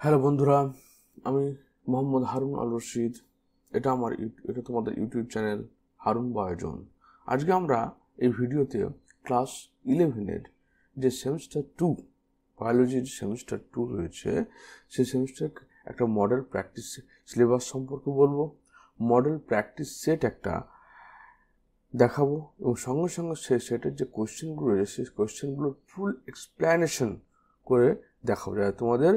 Hello বন্ধুরা, আমি মোহাম্মদ হারুন আল রশিদ। এটা তোমাদের ইউটিউব চ্যানেল হারুন বায়োজন। আজকে আমরা এই ভিডিওতে ক্লাস 11-এর যে সেমিস্টার 2 বায়োলজির সেমিস্টার 2 রয়েছে, সেই সেমিস্টার একটা মডেল প্র্যাকটিস সিলেবাস সম্পর্কে বলবো, মডেল প্র্যাকটিস সেট একটা দেখাবো এবং সঙ্গে সঙ্গে সেই সেটের যে কোয়েশ্চেনগুলো রয়েছে সেই কোয়েশ্চেনগুলোর ফুল এক্সপ্লেনেশন করে দেখাবো, যাতে তোমাদের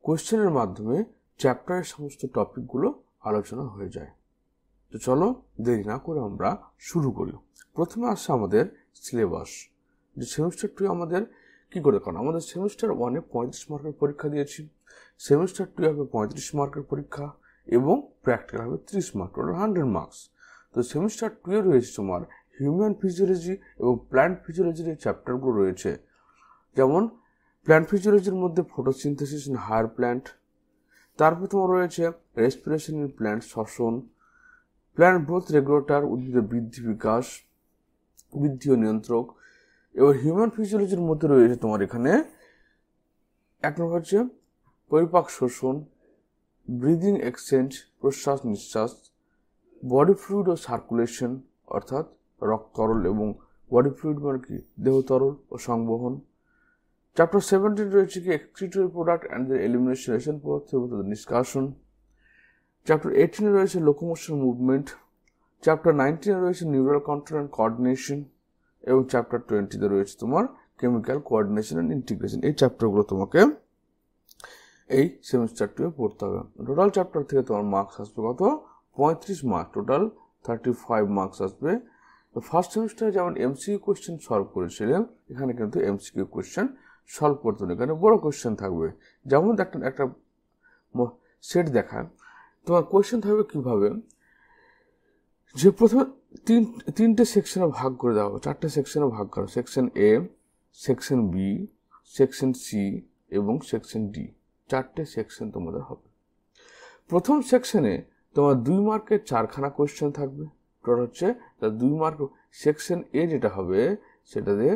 কোয়েশ্চেনের মাধ্যমে চ্যাপ্টারের সমস্ত টপিকগুলো আলোচনা হয়ে যায়। তো চলো দেরি না করে আমরা শুরু করি। প্রথমে আসছে আমাদের সিলেবাস। যে সেমিস্টার 2 আমাদের কী করে, কারণ আমাদের সেমিস্টার 1-এ 35 মার্কের পরীক্ষা দিয়েছি, সেমিস্টার 2 হবে 35 মার্কের পরীক্ষা এবং প্র্যাকটিক্যাল হবে 30 মার্ক, টোটাল 100 মার্কস। তো সেমিস্টার 2-এ রয়েছে তোমার হিউম্যান ফিজিওলজি এবং প্ল্যান্ট ফিজিওলজির এই চ্যাপ্টারগুলো রয়েছে। যেমন প্ল্যান্ট ফিজিওলজির মধ্যে ফটোসিনথেসিস ইন হায়ার প্ল্যান্ট, তারপর তোমার রয়েছে রেসপিরেশন ইন প্ল্যান্ট, শ্বসন, প্ল্যান্ট গ্রোথ রেগুলেটর, উদ্ভিদের বৃদ্ধি বিকাশ, বৃদ্ধি ও নিয়ন্ত্রক। এবার হিউম্যান ফিজিওলজির মধ্যে রয়েছে তোমার এখানে এক নম্বর হচ্ছে পরিপাক শোষণ, ব্রিদিং এক্সচেঞ্জ, প্রশ্বাস নিঃশ্বাস, বডি ফ্লুইড ও সার্কুলেশন, অর্থাৎ রক্ত তরল এবং বডি ফ্লুইড মানে কি দেহ তরল ও সংবহন। চ্যাপ্টার 17 রয়েছে কি excretory product and the elimination পদার্থ এবং তাদের নিষ্কাশন। চ্যাপ্টার 18 রয়েছে লোকোমোশন মুভমেন্ট। চ্যাপ্টার 19 রয়েছে নিউরাল কন্ট্রোল অ্যান্ড কোঅর্ডিনেশন এবং চ্যাপ্টার 20 রয়েছে তোমার কেমিক্যাল কোঅর্ডিনেশন অ্যান্ড ইন্টিগ্রেশন। এই চ্যাপ্টারগুলো তোমাকে এই সেমিস্টার 2 পড়তে হবে। টোটাল চ্যাপ্টার থেকে তোমার মার্কস আসবে কত? 35 মার্ক, টোটাল 35 মার্কস আসবে। ফার্স্ট সেমিস্টারে যেমন এমসিকিউ কোয়েশ্চেন সলভ করেছিলাম, এখানে কিন্তু এমসিকিউ কোয়েশ্চেন সলভ করতে হবে, এখানে বড় কোয়েশ্চেন থাকবে। যেমন একটা সেট দেখায়, তোমার কোয়েশ্চেন থাকবে কিভাবে, যে প্রথমে তিনটে সেকশনে ভাগ করে দেওয়া হবে, 4টে সেকশনে ভাগ করা, সেকশন এ, সেকশন বি, সেকশন সি এবং সেকশন ডি, 4টে সেকশন তোমাদের হবে। প্রথম সেকশনে তোমার 2 মার্কের 4খানা কোয়েশ্চেন থাকবে, টোটাল হচ্ছে 2 মার্ক। সেকশন এ যেটা হবে সেটাতে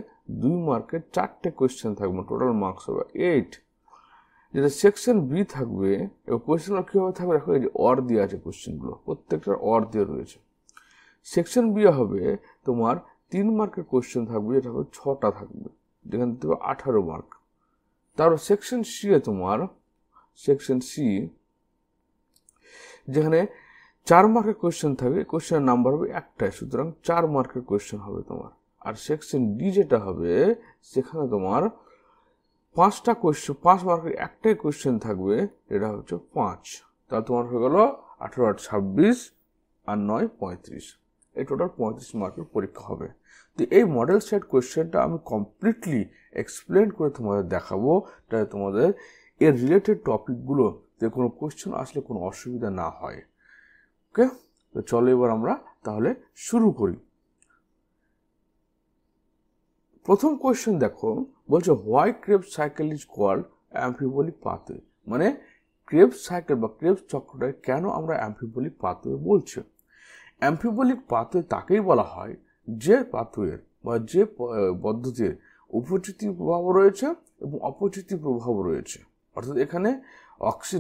2 মার্কের 4টে কোয়েশ্চেন থাকবে, টোটাল মার্কস হবে 8। যেটা সেকশন বি থাকবে, এবং কোয়েশ্চেনগুলো কীভাবে থাকবে দেখো, এই যে অর দিয়ে আছে, কোয়েশ্চেনগুলো প্রত্যেকটার অর দিয়ে রয়েছে। সেকশন বি হবে তোমার 3 মার্কের কোয়েশ্চেন থাকবে, যেটা হবে 6টা থাকবে, যেখানে দেবে 18 মার্ক। তারপর সেকশন সি এ তোমার সেকশন সি যেখানে 4 মার্কের কোয়েশ্চেন থাকবে, কোয়েশ্চেনের নাম্বার হবে একটাই, সুতরাং 4 মার্কের কোয়েশ্চেন হবে তোমার। আর সেকশন ডি যেটা হবে সেখানে তোমার 5টা কোয়েশ্চেন, 5 মার্কের একটাই কোয়েশ্চেন থাকবে, এটা হচ্ছে 5। তাহলে তোমার হয়ে গেল 18 আর 26 আর 9 35, এই টোটাল 35 মার্কের পরীক্ষা হবে। তো এই মডেল সেট কোয়েশ্চেনটা আমি কমপ্লিটলি এক্সপ্লেন করে তোমাদের দেখাবো, যাতে তোমাদের এর রিলেটেড টপিকগুলোতে কোনো কোয়েশ্চেন আসলে কোনো অসুবিধা না হয়। ওকে, তো চলো এবার আমরা তাহলে শুরু করি। প্রথম কোয়েশ্চেন দেখো, বলছে why Krebs cycle is called amphibolic pathway, মানে ক্রেবস সাইকেল বা ক্রেবস চক্রটাকে কেন আমরা অ্যাম্ফিবোলিক পাথওয়ে বলছি। অ্যাম্ফিবোলিক পাথওয়ে তাকেই বলা হয় যে পাথওয়ের বা যে পদ্ধতির উপচিতি প্রভাব রয়েছে এবং অপচিতি প্রভাব রয়েছে, অর্থাৎ এখানে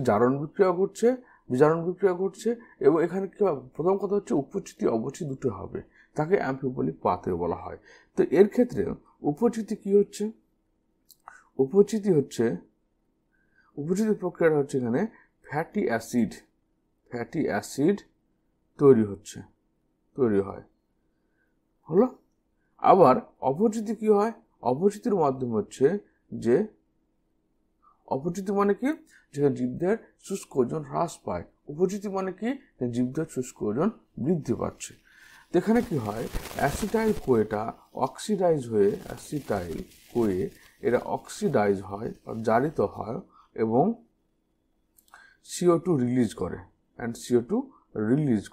জারণ বিক্রিয়া ঘটছে, বিজারণ বিক্রিয়া ঘটছে, এবং এখানে কি প্রথম কথা হচ্ছে উপচিতি অপচিতি দুটো হবে, তাকে অ্যাম্ফিবোলিক পাথওয়ে বলা হয়। তো এর ক্ষেত্রে উপচিতি কি হচ্ছে, উপচিতি প্রক্রিয়াটা হচ্ছে এখানে ফ্যাটি অ্যাসিড তৈরি হয়, হলো। আবার অপচিতি কি হয়, অপচিতির মাধ্যমে হচ্ছে যে অপচিতি মানে কি, যেখানে জীবদের শুষ্ক ওজন হ্রাস পায়, উপচিতি মানে কি, জীবদের শুষ্ক ওজন বৃদ্ধি পাচ্ছে। এখানে কি হয়, অ্যাসিটাইল কোয়েটা অক্সিডাইজ হয়ে, অ্যাসিটাইল কোয়ে এটা অক্সিডাইজ হয়, জারিত হয় এবং CO2 রিলিজ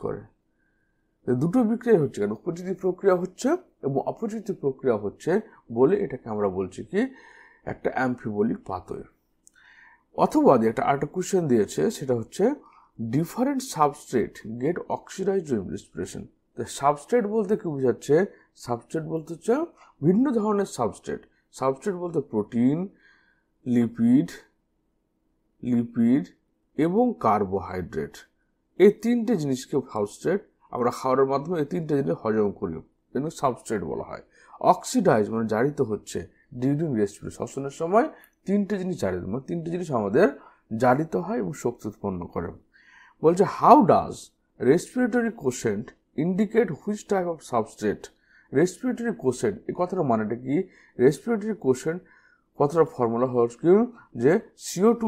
করে। দুটো বিক্রিয়া হচ্ছে, কেন উপচিতি প্রক্রিয়া হচ্ছে এবং অপচিতি প্রক্রিয়া হচ্ছে বলে এটাকে আমরা বলছি কি একটা অ্যাম্ফিবোলিক পাথওয়ে। অথবা একটা আরেকটা কোশ্চেন দিয়েছে, সেটা হচ্ছে different substrate get oxidize in respiration. Substrate বলতে কি বোঝাচ্ছে, সাবস্ট্রেট বলতে হচ্ছে ভিন্ন ধরনের সাবস্ট্রেট বলতে প্রোটিন, লিপিড, লিপিড এবং কার্বোহাইড্রেট, এই তিনটে জিনিসকে সাবস্ট্রেট, আমরা খাওয়ার মাধ্যমে এই তিনটে জিনিস হজম করি, কিন্তু সাবস্ট্রেট বলা হয়। অক্সিডাইজ মানে জারিত হচ্ছে ডিউরিং রেসপিরেশন, শ্বসনের সময় তিনটে জিনিস জারিত, মানে তিনটে জিনিস আমাদের জারিত হয় এবং শক্তি উৎপন্ন করে। বলছে how does respiratory quotient indicate which type of substrate. Respiratory quotient এই কথাটার মানেটা কি? রেসপিরেটরি কোশেন্ট কথাটা ফর্মুলা হচ্ছে কি যে CO2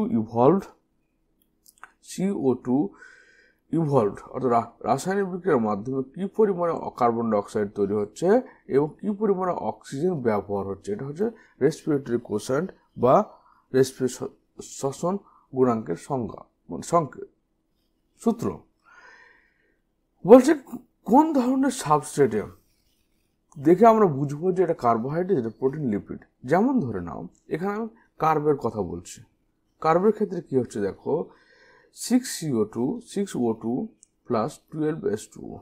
ইভলভড অর্থাৎ রাসায়নিক বিক্রিয়ার মাধ্যমে কি পরিমাণে কার্বন ডাইঅক্সাইড তৈরি হচ্ছে এবং কি পরিমাণে অক্সিজেন ব্যবহার হচ্ছে, এটা হচ্ছে রেসপিরেটরি কোশেন্ট বা শ্বসন গুণাঙ্কের সংজ্ঞা, মানে সংকেত সূত্র। বলছে কোন ধরনের সাবস্ট্রেটে দেখে আমরা বুঝবো যে এটা কার্বোহাইড্রেট, এটা প্রোটিন, লিপিড। যেমন ধরে নাও এখানে আমি কার্বের কথা বলছি। কার্বের ক্ষেত্রে কি হচ্ছে দেখো, 6CO2 plus 12H2O,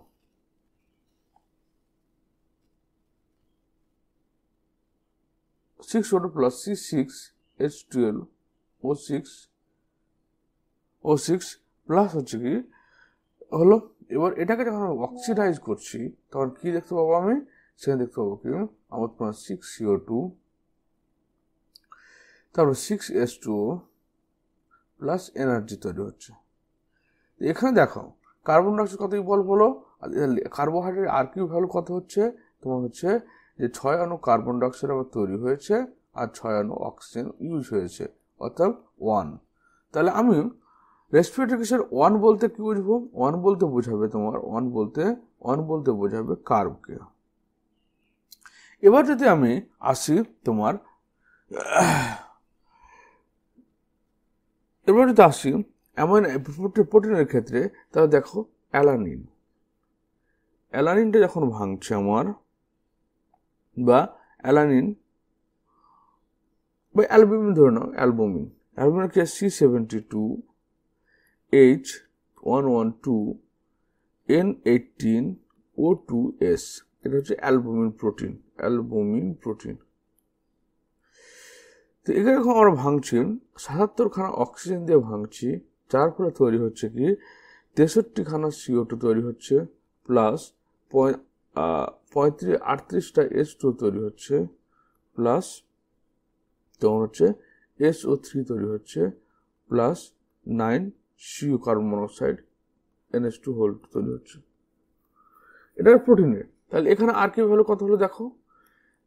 6O2 plus C6H12O6 plus হচ্ছে কি হলো। এবার এটাকে যখন অক্সিডাইজ করছি তখন কি দেখতে পাবো আমি? সেখানে দেখতে পাবো কি আমার তোমার 6CO2 তারপর 6H2O প্লাস এনার্জি তৈরি হচ্ছে। এখানে দেখো কার্বন ডাইঅক্সাইড কত ইভলভ হলো, কার্বোহাইড্রেট আর কি ভ্যালু কত হচ্ছে তোমার হচ্ছে যে 6 অণু কার্বন ডাইঅক্সাইড আমার তৈরি হয়েছে আর 6 অণু অক্সিজেন ইউজ হয়েছে, অর্থাৎ 1। তাহলে আমি রেসপিরেটরি কোশেন্ট 1 বলতে কি বুঝবো? 1 বলতে বোঝাবে তোমার 1 বলতে বোঝাবে কার্বকে। এবার যদি আমি আসি তোমার প্রোটিনের ক্ষেত্রে, তাহলে দেখো অ্যালানিনটা যখন ভাঙছে আমার, বা অ্যালানিন বা অ্যালবুমিন ধরে নাও, অ্যালবুমিনের ক্ষেত্রে C72H112N18O2S, এটা হচ্ছে অ্যালবুমিন প্রোটিন। তো এখানে যখন আমরা ভাঙছি 77 খানা অক্সিজেন দিয়ে ভাঙছি, যার ফলে তৈরি হচ্ছে কি 63 খানা CO2 তৈরি হচ্ছে, প্লাস 38টা H2 তৈরি হচ্ছে, প্লাস তোমার হচ্ছে SO3 তৈরি হচ্ছে, plus 9 CO carbon monoxide NH2 তৈরি হচ্ছে। এটা প্রোটিনের। তাহলে এখানে আর কি ভ্যালু কত হলো দেখো,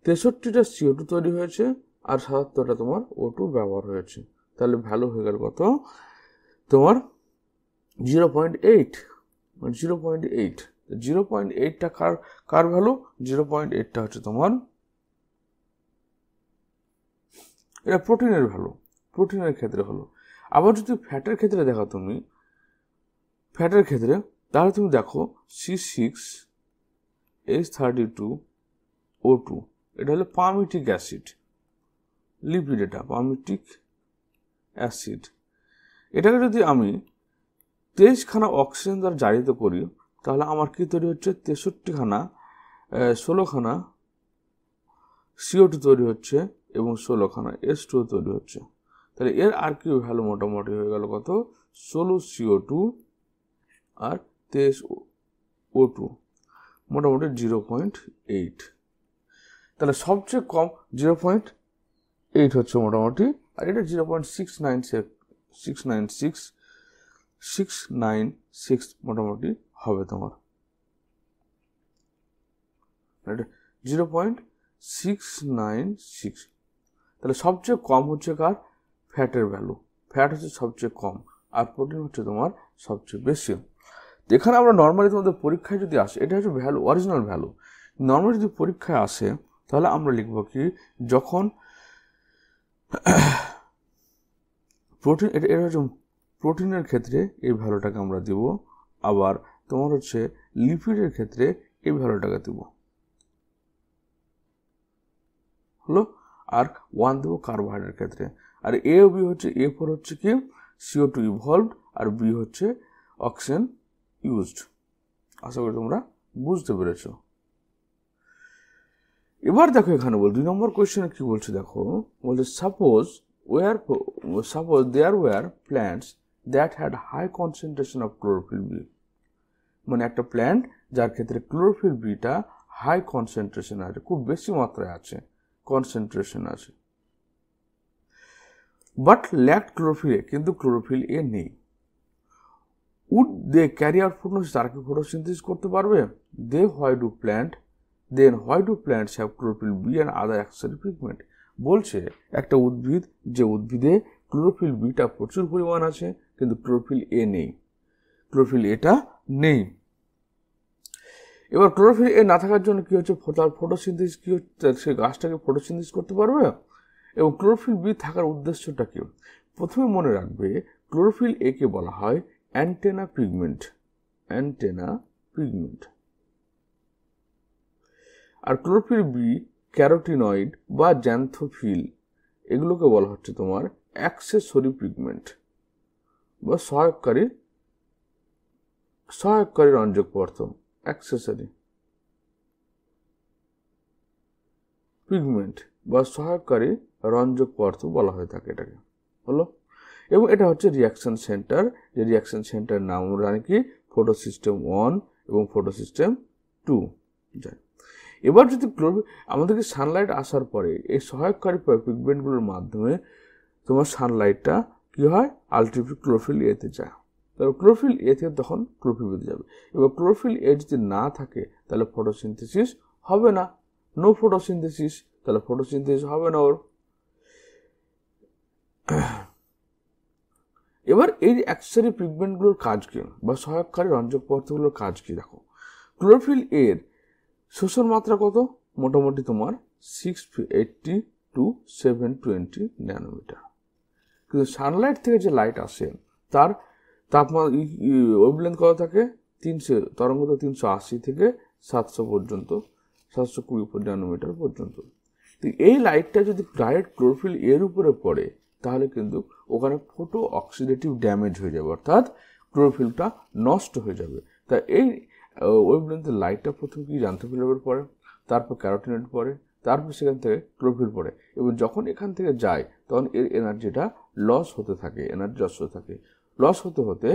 63টা CO2 তৈরি হয়েছে আর 77টা তোমার O2 ব্যবহার হয়েছে। তাহলে ভ্যালু হয়ে গেল কত তোমার 0.8, 0.8টা কার ভ্যালু? 0.8টা হচ্ছে তোমার এটা প্রোটিনের ভ্যালু, প্রোটিনের ক্ষেত্রে হলো। আবার যদি ফ্যাটের ক্ষেত্রে দেখো তুমি, ফ্যাটের ক্ষেত্রে তাহলে তুমি দেখো C6H32O2, এটা হলো পামিটিক অ্যাসিড, লিপিড, এটা পামিটিক অ্যাসিড। এটাকে যদি আমি 23 খানা অক্সিজেন দ্বারা জারিত করি তাহলে আমার কি তৈরি হচ্ছে 16 খানা CO2 তৈরি হচ্ছে এবং 16 খানা H2 তৈরি হচ্ছে। তাহলে এর আর কি ভ্যালু মোটামুটি হয়ে গেল কত, 16 CO2 আর 23 O2, মোটামুটি 0.8। তাহলে সবচেয়ে কম 0.8 হচ্ছে মোটামুটি, আর এটা 0.696 মোটামুটি হবে তোমার, এটা 0.696। তাহলে সবচেয়ে কম হচ্ছে কার? ফ্যাটের ভ্যালু, ফ্যাট হচ্ছে সবচেয়ে কম আর প্রোটিন হচ্ছে তোমার সবচেয়ে বেশি। এখানে আমরা নর্মালি তোমাদের পরীক্ষায় যদি আসে, এটা হচ্ছে ভ্যালু, অরিজিনাল ভ্যালু। নর্মালি যদি পরীক্ষায় আসে তাহলে আমরা লিখব কি, যখন প্রোটিন, এটা হচ্ছে প্রোটিনের ক্ষেত্রে এই ভ্যালুটাকে আমরা দিব, আবার তোমার হচ্ছে লিপিডের ক্ষেত্রে এই ভ্যালুটাকে দিব, হলো। আর 1 দেবো কার্বোহাইড্রেটের ক্ষেত্রে। আর এ ও বি হচ্ছে, A4 হচ্ছে কি CO2 ইভলভড আর বি হচ্ছে অক্সিজেন ইউজড। আশা করি তোমরা বুঝতে পেরেছ। এবার দেখো এখানে বল 2 নম্বর কোয়েশ্চেনে কি বলছে দেখো, বলছে suppose suppose there were plants that had high concentration of chlorophyll B, মানে একটা প্ল্যান্ট যার ক্ষেত্রে ক্লোরোফিল বিটা হাই কনসেন্ট্রেশন আছে, খুব বেশি মাত্রায় আছে, কনসেন্ট্রেশন আছে, বাট ল্যাকড ক্লোরোফিল এ, কিন্তু ক্লোরোফিল এ নেই। Would they carry out photosynthesis, তারা কি ফটোসিনথেসিস করতে পারবে? Why do plants have chlorophyll b and other accessory pigment? বলছে একটা উদ্ভিদ, যে উদ্ভিদে ক্লোরোফিল বিটা প্রচুর পরিমাণ আছে কিন্তু ক্লোরোফিল এ নেই, ক্লোরোফিল এটা নেই। এবার ক্লোরোফিল এ না থাকার জন্য কি হচ্ছে, তার ফটোসিনথেসিস কি হচ্ছে, সে গাছটাকে ফটোসিনথেসিস করতে পারবে। এবং ক্লোরোফিল বি থাকার উদ্দেশ্যটা কি? প্রথমে মনে রাখবে ক্লোরোফিল এ কে বলা হয় অ্যান্টেনা পিগমেন্ট, আর ক্লোরোফিল বি ক্যারোটিনয়েড বা জ্যান্থোফিল, এগুলোকে বলা হচ্ছে তোমার অ্যাক্সেসরি পিগমেন্ট বা সহায়ককারী রঞ্জক পদার্থ, অ্যাক্সেসরি পিগমেন্ট বা সহায়ককারী রঞ্জক পদার্থ বলা হয়ে থাকে এটাকে, হলো। এবং এটা হচ্ছে রিয়াকশন সেন্টার, যে রিয়াকশন সেন্টার নাম আমরা জানি কি, ফটোসিস্টেম 1 এবং ফটোসিস্টেম 2 যায়। এবার যদি আমাদেরকে সানলাইট আসার পরে এই সহায়ককারী পিগমেন্টগুলোর মাধ্যমে তোমার সানলাইটটা কি হয়, আলটিমেটলি ক্লোরোফিল এতে যায়, তাহলে ক্লোরোফিল এ থেকে তখন ক্লোরোফিল বিতে যাবে। এবার ক্লোরোফিল এ যদি না থাকে তাহলে ফটোসিনথেসিস হবে না, নো ফটোসিনথেসিস, তাহলে ফটোসিনথেসিস হবে না ওর। এবার এই অ্যাক্সেসরি পিগমেন্টগুলোর কাজ কি বা সহায়ককারী রঞ্জক পদার্থগুলোর কাজ কি? দেখো, ক্লোরোফিল এর শোষণ মাত্রা কত? মোটামুটি তোমার 680 to 720 ন্যানোমিটার। কিন্তু সানলাইট থেকে যে লাইট আসে তার তাপমাত্রা ওয়েভলেন্থ কত থাকে? 300 তরঙ্গটা 380 থেকে 700 পর্যন্ত, 720 ন্যানোমিটার পর্যন্ত। তো এই লাইটটা যদি ডাইরেক্ট ক্লোরোফিল এর উপরে পড়ে তাহলে কিন্তু ওখানে ফটো অক্সিডেটিভ ড্যামেজ হয়ে যাবে, অর্থাৎ ক্লোরোফিলটা নষ্ট হয়ে যাবে। তাই এই ওয়েভলেন্থের লাইটটা প্রথমে কি জ্যান্থোফিলের পড়ে, তারপর ক্যারোটিনয়েড পড়ে, তারপর সেখান থেকে ক্লোরোফিল পড়ে, এবং যখন এখান থেকে যায় তখন এর এনার্জিটা লস হতে থাকে, লস হতে হতে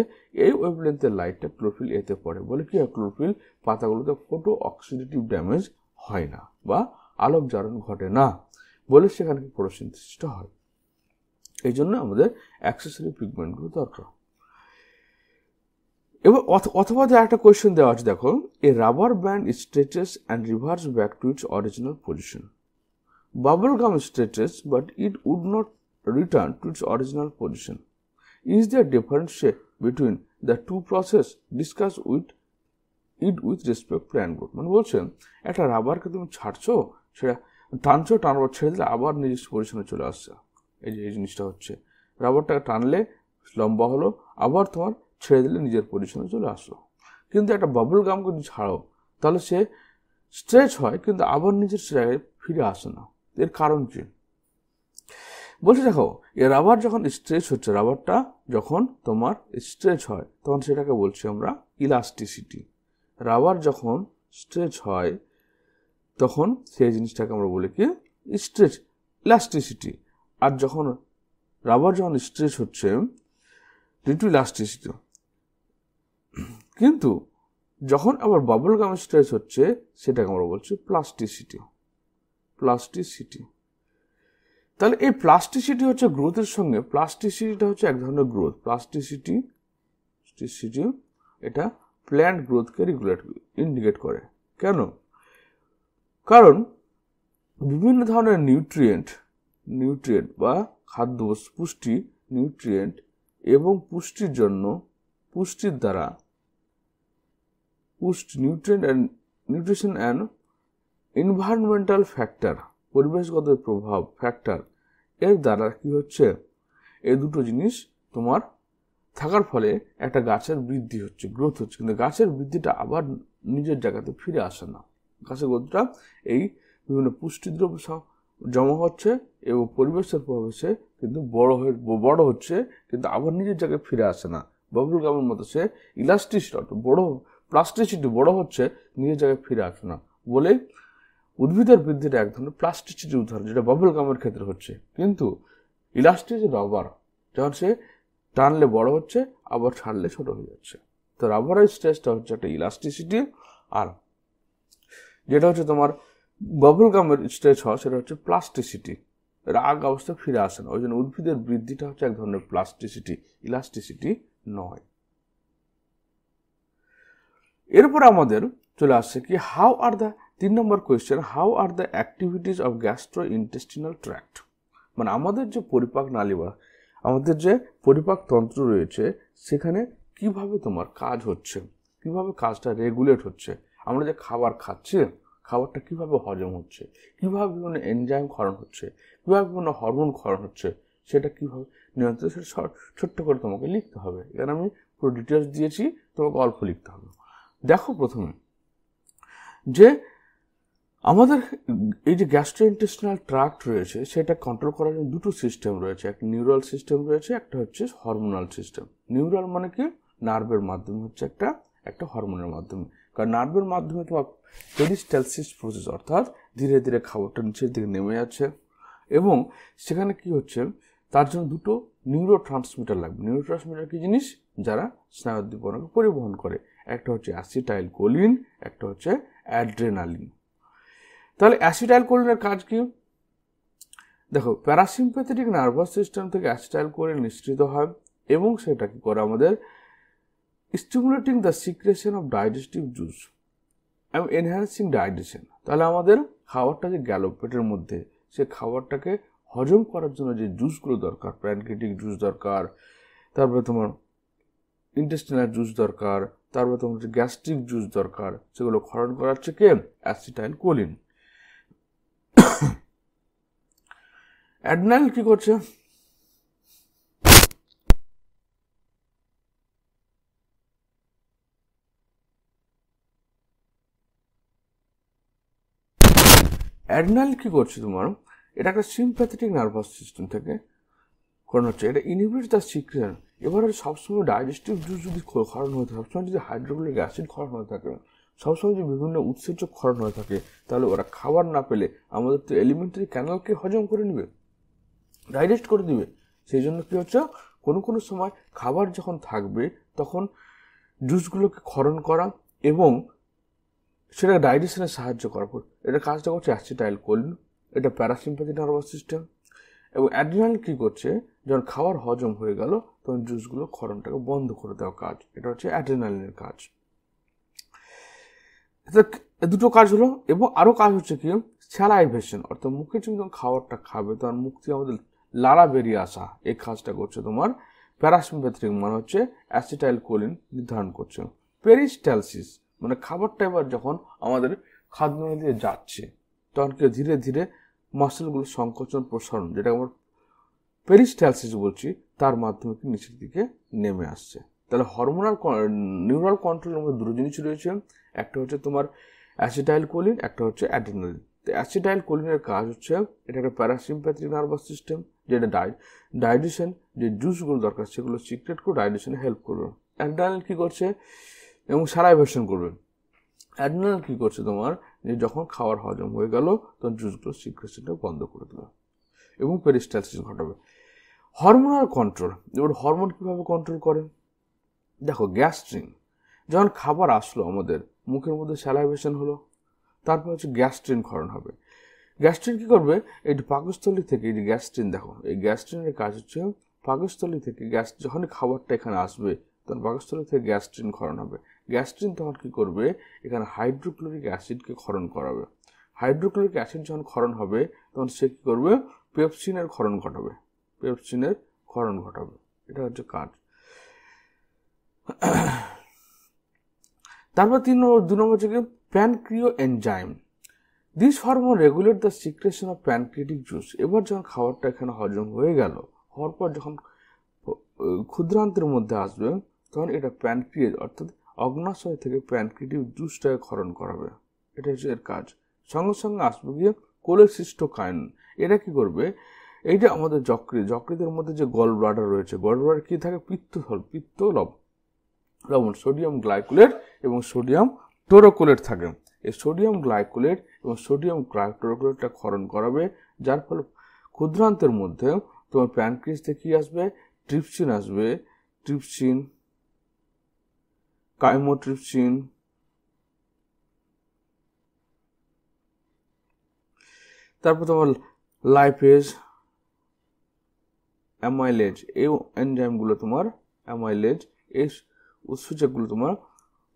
এই ওয়েভলেন্থের লাইটটা ক্লোরোফিল এতে পড়ে বলে কি হয়, ক্লোরোফিল পাতাগুলোতে ফটো অক্সিডেটিভ ড্যামেজ হয় না বা আলোক জারণ ঘটে না বলে সেখানে ফটোসিনথেসিসটা হয়। এই জন্য আমাদের অ্যাক্সেসরি পিগমেন্টগুলো দরকার। এবার অথবা যে একটা কোয়েশ্চেন দেওয়া আছে, দেখো, a rubber band stretches and reverse back to its original position. Bubble gum stretches but it would not return to its original position. Is there difference between the two process? Discuss with respect plant growth. মানে বলছেন একটা রাবারকে তুমি ছাড়ছো, সেটা টানবার ছেড়ে দিলে আবার নিজস্ব পজিশনে চলে আসছে। এই যে এই জিনিসটা হচ্ছে, রাবারটাকে টানলে লম্বা হলো, আবার তোমার ছেড়ে দিলে নিজের পজিশনে চলে আসলো। কিন্তু একটা বাবল গামকে যদি ছাড়ো তাহলে সে স্ট্রেচ হয় কিন্তু আবার নিজের জায়গায় ফিরে আসে না। এর কারণ কি? বলছে দেখো, এ রাবার যখন স্ট্রেচ হচ্ছে, রাবারটা যখন তোমার স্ট্রেচ হয় তখন সেটাকে বলছি আমরা ইলাস্টিসিটি। রাবার যখন স্ট্রেচ হয় তখন সেই জিনিসটাকে আমরা বলি কি, স্ট্রেচ, ইলাস্টিসিটি। আর যখন রাবার যখন স্ট্রেচ হচ্ছে ডিউ টু ইলাস্টিসিটি, কিন্তু যখন আবার বাবল গাম স্ট্রেচ হচ্ছে সেটাকে আমরা বলছি প্লাস্টিসিটি। তাহলে এই প্লাস্টিসিটি হচ্ছে গ্রোথের সঙ্গে, প্লাস্টিসিটিটা হচ্ছে এক ধরনের গ্রোথ, প্লাস্টিসিটি এটা প্ল্যান্ট গ্রোথকে ইন্ডিকেট করে। কেন? কারণ বিভিন্ন ধরনের নিউট্রিয়েন্ট বা খাদ্য পুষ্টি, নিউট্রিয়েন্ট এবং পুষ্টির দ্বারা নিউট্রিশন অ্যান্ড এনভায়রনমেন্টাল ফ্যাক্টর, পরিবেশগত প্রভাব ফ্যাক্টর, এর দ্বারা কি হচ্ছে, এই দুটো জিনিস তোমার থাকার ফলে একটা গাছের বৃদ্ধি হচ্ছে, গ্রোথ হচ্ছে, কিন্তু গাছের বৃদ্ধিটা আবার নিজের জায়গাতে ফিরে আসে না। গাছের গ্রোথটা এই বিভিন্ন পুষ্টিদ্রব্য জমা হচ্ছে এবং পরিবেশের প্রভাবে সে কিন্তু বড় হচ্ছে কিন্তু আবার নিজের জায়গায় ফিরে আসে না। বাবল গামের মতো সে প্লাস্টিসিটি বড় হচ্ছে, নিজের জায়গায় ফিরে আসে না বলে উদ্ভিদের বৃদ্ধিটা এক ধরনের প্লাস্টিসিটির উদাহরণ, যেটা বাবল গামের ক্ষেত্রে হচ্ছে। কিন্তু ইলাস্টিক রাবার, যখন সে টানলে বড় হচ্ছে আবার ছাড়লে ছোট হয়ে যাচ্ছে। তো রাবারের স্ট্রেসটা হচ্ছে একটা ইলাস্টিসিটি, আর যেটা হচ্ছে তোমার বাবল গামের স্ট্রেচ হয় সেটা হচ্ছে প্লাস্টিসিটি, এর আগ অবস্থায় ফিরে আসে না। ওই জন্য উদ্ভিদের বৃদ্ধিটা হচ্ছে এক ধরনের প্লাস্টিসিটি, ইলাস্টিসিটি নয়। এরপর আমাদের চলে আসছে কি how are the 3 number question, how are the activities of gastro intestinal tract, মানে আমাদের যে পরিপাক নালী বা আমাদের যে পরিপাক তন্ত্র রয়েছে সেখানে কিভাবে তোমার কাজ হচ্ছে, কিভাবে কাজটা রেগুলেট হচ্ছে, আমরা যে খাবার খাচ্ছি খাবারটা কিভাবে হজম হচ্ছে, কিভাবে বিভিন্ন এনজাইম ক্ষরণ হচ্ছে, কিভাবে বিভিন্ন হরমোন ক্ষরণ হচ্ছে, সেটা কিভাবে নিয়ন্ত্রণ, সেটা ছোট্ট করে তোমাকে লিখতে হবে। এখানে আমি পুরো ডিটেলস দিয়েছি, তোমাকে অল্প লিখতে হবে। দেখো প্রথমে যে আমাদের এই যে গ্যাস্ট্রোইন্টেস্টিনাল ট্র্যাক্ট রয়েছে সেটা কন্ট্রোল করার জন্য দুটো সিস্টেম রয়েছে, একটা নিউরাল সিস্টেম রয়েছে, একটা হচ্ছে হরমোনাল সিস্টেম। নিউরাল মানে কি নার্ভের মাধ্যমে হচ্ছে, একটা হরমোনের মাধ্যমে। কারণ নার্ভের মাধ্যমে তোমার পেরিস্টালসিস প্রসেস, অর্থাৎ ধীরে ধীরে খাবারটা নিচের দিকে নেমে যাচ্ছে, এবং সেখানে কি হচ্ছে তার জন্য দুটো নিউরো ট্রান্সমিটার লাগবে। নিউরো ট্রান্সমিটার কি জিনিস, যারা স্নায়ুদ্দীপনাকে পরিবহন করে, একটা হচ্ছে অ্যাসিটাইল কোলিন, একটা হচ্ছে অ্যাড্রেনালিন। তাহলে অ্যাসিটাইল কোলিনের কাজ কি? দেখো, প্যারাসিম্প্যাথেটিক নার্ভাস সিস্টেম থেকে অ্যাসিটাইল কোলিন নিঃসৃত হয় এবং সেটা কি করে আমাদের stimulating the secretion of digestive juice এবং এনহ্যান্সিং ডাইজেশন। তাহলে আমাদের খাবারটা যে গেল পেটের মধ্যে, সে খাবারটাকে হজম করার জন্য যে জুসগুলো দরকার, প্যানক্রিয়াটিক জুস দরকার, তারপরে তোমার ইন্টেস্টিনাল জুস দরকার, তারপরে তোমার গ্যাস্ট্রিক জুস দরকার, সেগুলো ক্ষরণ করাচ্ছে কে? Acetyl choline. অ্যাড্রেনালিন কি করছে? অ্যাড্রেনালিন কি করছে তোমার? এটা একটা সিম্প্যাথেটিক নার্ভাস সিস্টেম থেকে করানো হচ্ছে, এটা ইনহিবিটস দ্য সিক্রেশন। এবারে সবসময় ডাইজেস্টিভ জুস যদি ক্ষরণ হয়ে থাকে, সবসময় যদি হাইড্রোক্লোরিক অ্যাসিড ক্ষরণ হয়ে থাকে, সবসময় যদি বিভিন্ন উৎসেচক ক্ষরণ হয়ে থাকে, তাহলে ওরা খাবার না পেলে আমাদের তো এলিমেন্টারি ক্যানালকে হজম করে নেবে, ডাইজেস্ট করে দিবে। সেই জন্য কি হচ্ছে, কোনো কোনো সময় খাবার যখন থাকবে তখন জুসগুলোকে ক্ষরণ করা এবং সেটা ডাইজেশনে সাহায্য করার পর এটা কাজটা করছে অ্যাসিটাইল কোলিন, এটা প্যারাসিম্প্যাথেটিক নার্ভাস সিস্টেম। এবং অ্যাড্রেনালিন কি করছে, যখন খাবার হজম হয়ে গেল তখন জুসগুলো ক্ষরণটাকে বন্ধ করে দেওয়া কাজ, এটা হচ্ছে অ্যাড্রেনালিনের কাজ। দুটো কাজ হলো। এবং আরো কাজ হচ্ছে কি স্যালাইভেশন, অর্থাৎ মুখে যখন খাবারটা খাবে তখন মুখ থেকে আমাদের লালা বেরিয়ে আসা, এই কাজটা করছে তোমার প্যারাসিম্প্যাথেটিক, মানে হচ্ছে অ্যাসিটাইল কোলিন নির্ধারণ করছে। পেরিস্টালসিস মানে খাবারটা এবার যখন আমাদের খাদ্যনালী দিয়ে যাচ্ছে তখন কি ধীরে ধীরে মাসেলগুলো সংকোচন প্রসারণ, যেটা আমরা পেরিস্টালসিস বলছি, তার মাধ্যমে নিচের দিকে নেমে আসছে। তাহলে হরমোনাল নিউরাল কন্ট্রোলের মধ্যে দুটো জিনিস রয়েছে, একটা হচ্ছে তোমার অ্যাসিটাইল কোলিন, একটা হচ্ছে অ্যাড্রেনালিন। তো অ্যাসিটাইল কোলিনের কাজ হচ্ছে এটা একটা প্যারাসিম্প্যাথেটিক নার্ভাস সিস্টেম, যেটা ডাইজেশন যে জুসগুলো দরকার সেগুলো সিক্রেট করে ডাইজেশনে হেল্প করবে। অ্যাড্রেনালিন কি করছে, এবং স্যালাইভেশন করবে। অ্যাড্রেনালিন কি করছে তোমার, যে যখন খাবার হজম হয়ে গেল তখন জুসগুলো সিক্রেশনটা বন্ধ করে দেবে এবং পেরিস্টালসিস ঘটাবে। হরমোনাল কন্ট্রোল, এবার হরমোন কিভাবে কন্ট্রোল করে? দেখো, গ্যাস্ট্রিন যখন খাবার আসলো আমাদের মুখের মধ্যে স্যালাইভেশন হলো, তারপর হচ্ছে গ্যাস্ট্রিন ক্ষরণ হবে। গ্যাস্ট্রিন কি করবে, এই পাকস্থলী থেকে এই যে গ্যাস্ট্রিন, দেখো এই গ্যাস্ট্রিনের কাজ হচ্ছে পাকস্থলী থেকে গ্যাস, যখনই খাবারটা এখানে আসবে তখন পাকস্থলী থেকে গ্যাস্ট্রিন ক্ষরণ হবে। গ্যাস্ট্রিন তখন কি করবে, এখানে হাইড্রোক্লোরিক অ্যাসিডকে ক্ষরণ করাবে। হাইড্রোক্লোরিক অ্যাসিড যখন ক্ষরণ হবে তখন সে কি করবে, পেপসিনের ক্ষরণ ঘটাবে, পেপসিনের ক্ষরণ ঘটাবে, এটা হচ্ছে কাজ। তারপর 2 নম্বর হচ্ছে pancreozymin, this hormone regulate the secretion of pancreatic juice. এবার যখন খাবারটা এখানে হজম হয়ে গেল, হওয়ার পর যখন ক্ষুদ্রান্তের মধ্যে আসবে তখন এটা প্যানক্রিয়েজ অর্থাৎ অগ্নাশয় থেকে প্যানক্রিয়েটিক জুসটাকে ক্ষরণ করাবে, এটা হচ্ছে এর কাজ। সঙ্গে সঙ্গে আসবে গিয়ে কোলেসিস্টোকাইন, এটা কি করবে, এই যে আমাদের যকৃতের মধ্যে যে গল ব্লাডার রয়েছে, গল ব্লাডার কি থাকে, পিত্ত লবণ সোডিয়াম গ্লাইকোলেট এবং সোডিয়াম টোরোকোলেট থাকে। এই সোডিয়াম গ্লাইকোলেট এবং সোডিয়াম টোরোকোলেটটা ক্ষরণ করাবে, যার ফলে ক্ষুদ্রান্তের মধ্যে তোমার প্যানক্রিয়াসতে কি আসবে, ট্রিপসিন আসবে, ট্রিপসিন, কাইমোট্রিপসিন, তারপর তোমার লাইপেজ, অ্যামাইলেজ, এই এনজাইমগুলো তোমার অ্যামাইলেজ, এই উৎসেচকগুলো তোমার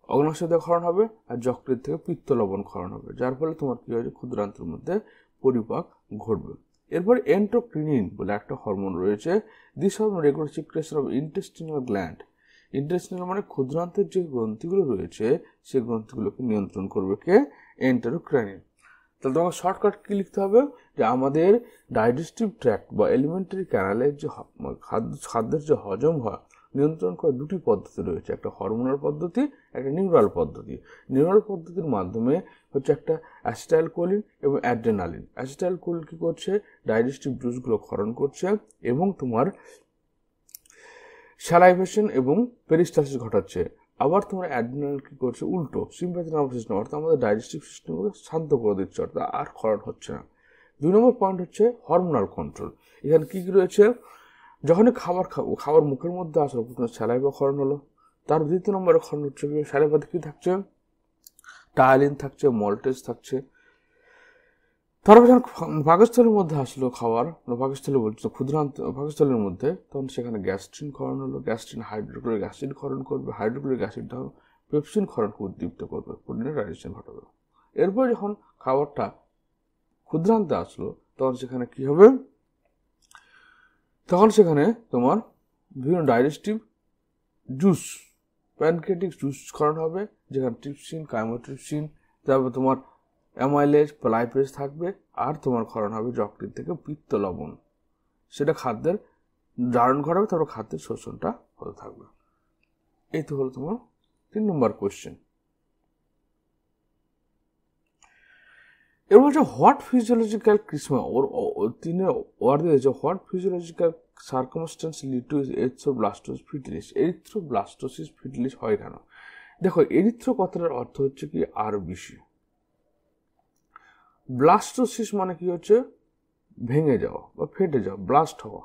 অগ্নাশয় থেকে ক্ষরণ হবে আর যকৃৎ থেকে পিত্ত লবণ ক্ষরণ হবে, যার ফলে তোমার কি হয়েছে, ক্ষুদ্রান্ত্রের মধ্যে পরিপাক ঘটবে। এরপর এন্ডোক্রিনিন বলে একটা হরমোন রয়েছে। This hormone regulates secretion of intestinal gland. Intestinal মানে ক্ষুদ্রান্তের যে গ্রন্থিগুলো রয়েছে সেই গ্রন্থিগুলোকে নিয়ন্ত্রণ করবে কে, এন্ডোক্রিনিন। তাহলে তোমাকে শর্টকাট কি লিখতে হবে, যে আমাদের ডাইজেস্টিভ ট্র্যাক্ট বা এলিমেন্টারি ক্যানালের যে খাদ্যের যে হজম হয় নিয়ন্ত্রণ করার দুটি পদ্ধতি রয়েছে, একটা হরমোনাল পদ্ধতি, একটা নিউরাল পদ্ধতি। নিউরাল পদ্ধতির মাধ্যমে হচ্ছে একটা অ্যাসিটাইলকোলিন এবং অ্যাড্রেনালিন। অ্যাসিটাইলকোলিন কি করছে, ডাইজেস্টিভ জুসগুলো ক্ষরণ করছে এবং তোমার স্যালাইভেশন এবং পেরিস্টালসিস ঘটাচ্ছে। আবার তোমার অ্যাড্রেনালিন কি করছে, উল্টো, সিম্প্যাথেটিক নার্ভাস সিস্টেম অর্থাৎ আমাদের ডাইজেস্টিভ সিস্টেমকে শান্ত করে দিচ্ছে, অর্থাৎ আর ক্ষরণ হচ্ছে না। 2 নম্বর পয়েন্ট হচ্ছে হরমোনাল কন্ট্রোল। এখানে কি কি রয়েছে, যখনই খাবার মুখের মধ্যে আসলো প্রথমে স্যালাইভা ক্ষরণ হলো, তার 2 নম্বরে ক্ষরণ হচ্ছে কি, স্যালাইভাতে কি থাকছে, টায়ালিন থাকছে, মল্টেজ থাকছে। তারপর যখন পাকস্থলীর মধ্যে আসলো খাবার, পাকস্থলী বলছে ক্ষুদ্রান্ত পাকস্থলীর মধ্যে, তখন সেখানে গ্যাস্ট্রিন ক্ষরণ হলো, গ্যাস্ট্রিন হাইড্রোক্লোরিক অ্যাসিড ক্ষরণ করবে, হাইড্রোক্লোরিক অ্যাসিডটা পেপসিন ক্ষরণকে উদ্দীপ্ত করবে, প্রোটিনের ডাইজেশন ঘটাবে। এরপর যখন খাবারটা ক্ষুদ্রান্তে আসলো তখন সেখানে কি হবে, তখন সেখানে তোমার বিভিন্ন ডাইজেস্টিভ জুস, প্যানক্রিয়াটিক জুস ক্ষরণ হবে, যেখানে ট্রিপসিন, কাইমোট্রিপসিন, তারপর তোমার অ্যামাইলেজ, লাইপেজ থাকবে, আর তোমার ক্ষরণ হবে যকৃৎ থেকে পিত্ত লবণ, সেটা খাদ্যের জারণ ঘটাবে, তারপর খাদ্যের শোষণটা হতে থাকবে। এই তো হলো তোমার 3 নম্বর কোয়েশ্চেন। এবার বলছে হোয়াট ফিজিওলজিক্যাল ক্রিসমা, ওর 3 ওয়ার্ড দিয়েছে, what physiological circumstance lead to erythroblastosis fetalis. Erythroblastosis fetalis হয় কেন? দেখো, এরিথ্রো কথাটার অর্থ হচ্ছে কি আরবিসি, ব্লাস্টোসিস মানে কি হচ্ছে ভেঙে যাওয়া বা ফেটে যাওয়া, ব্লাস্ট হওয়া।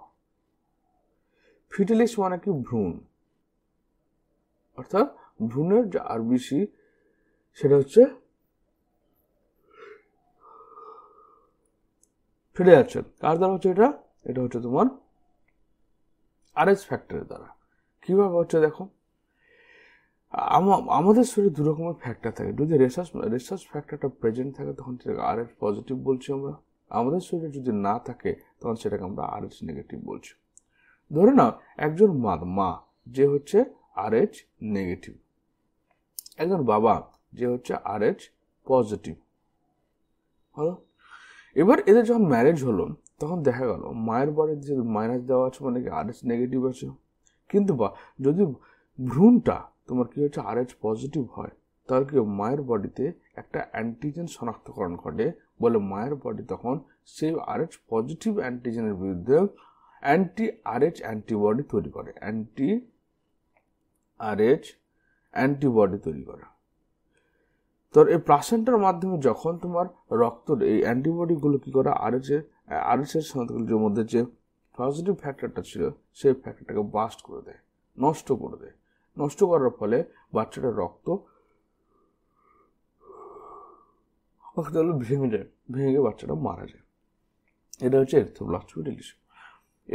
ফিটিলিস মানে কি ভ্রূণ, অর্থাৎ ভ্রূণের যে আরবিসি সেটা হচ্ছে ফেটে যাচ্ছে। কার দ্বারা হচ্ছে এটা? এটা হচ্ছে তোমার আরএস ফ্যাক্টরের দ্বারা। কিভাবে হচ্ছে দেখো, আমাদের শরীরে 2 রকমের ফ্যাক্টর থাকে। যদি রেসাস ফ্যাক্টরটা প্রেজেন্ট থাকে তখন সেটাকে আরএস পজিটিভ বলছি আমরা, আমাদের শরীরে যদি না থাকে তখন সেটাকে আমরা আরএস নেগেটিভ বলছি। ধরে নাও একজন মা যে হচ্ছে আরএচ নেগেটিভ, একজন বাবা যে হচ্ছে আরএচ পজিটিভ হলো। এবার এদের যখন ম্যারেজ হলো তখন দেখা গেল মায়ের বডিতে যে মাইনাস দেওয়া আছে মানে কি আরএচ নেগেটিভ আছে, কিন্তু যদি ভ্রূণটা তোমার কি হচ্ছে আরএচ পজিটিভ হয় তাহলে কি মায়ের বডিতে একটা অ্যান্টিজেন শনাক্তকরণ ঘটে, বলে মায়ের বডি তখন সেই আরএচ পজিটিভ অ্যান্টিজেনের বিরুদ্ধে অ্যান্টি আরএচ অ্যান্টিবডি তৈরি করে, অ্যান্টি আরএচ অ্যান্টিবডি তৈরি করে। তো এই প্লাসেন্টার মাধ্যমে যখন তোমার রক্তের এই অ্যান্টিবডিগুলো কি করে আরএচের সাথে মধ্যে যে পজিটিভ ফ্যাক্টরটা ছিল সেই ফ্যাক্টরটাকে বাস্ট করে দেয়, নষ্ট করে দেয়। নষ্ট করার ফলে বাচ্চাটার রক্ত ভেঙে যায়, ভেঙে বাচ্চাটা মারা যায়। এটা হচ্ছে এরিথ্রোব্লাস্টোসিস।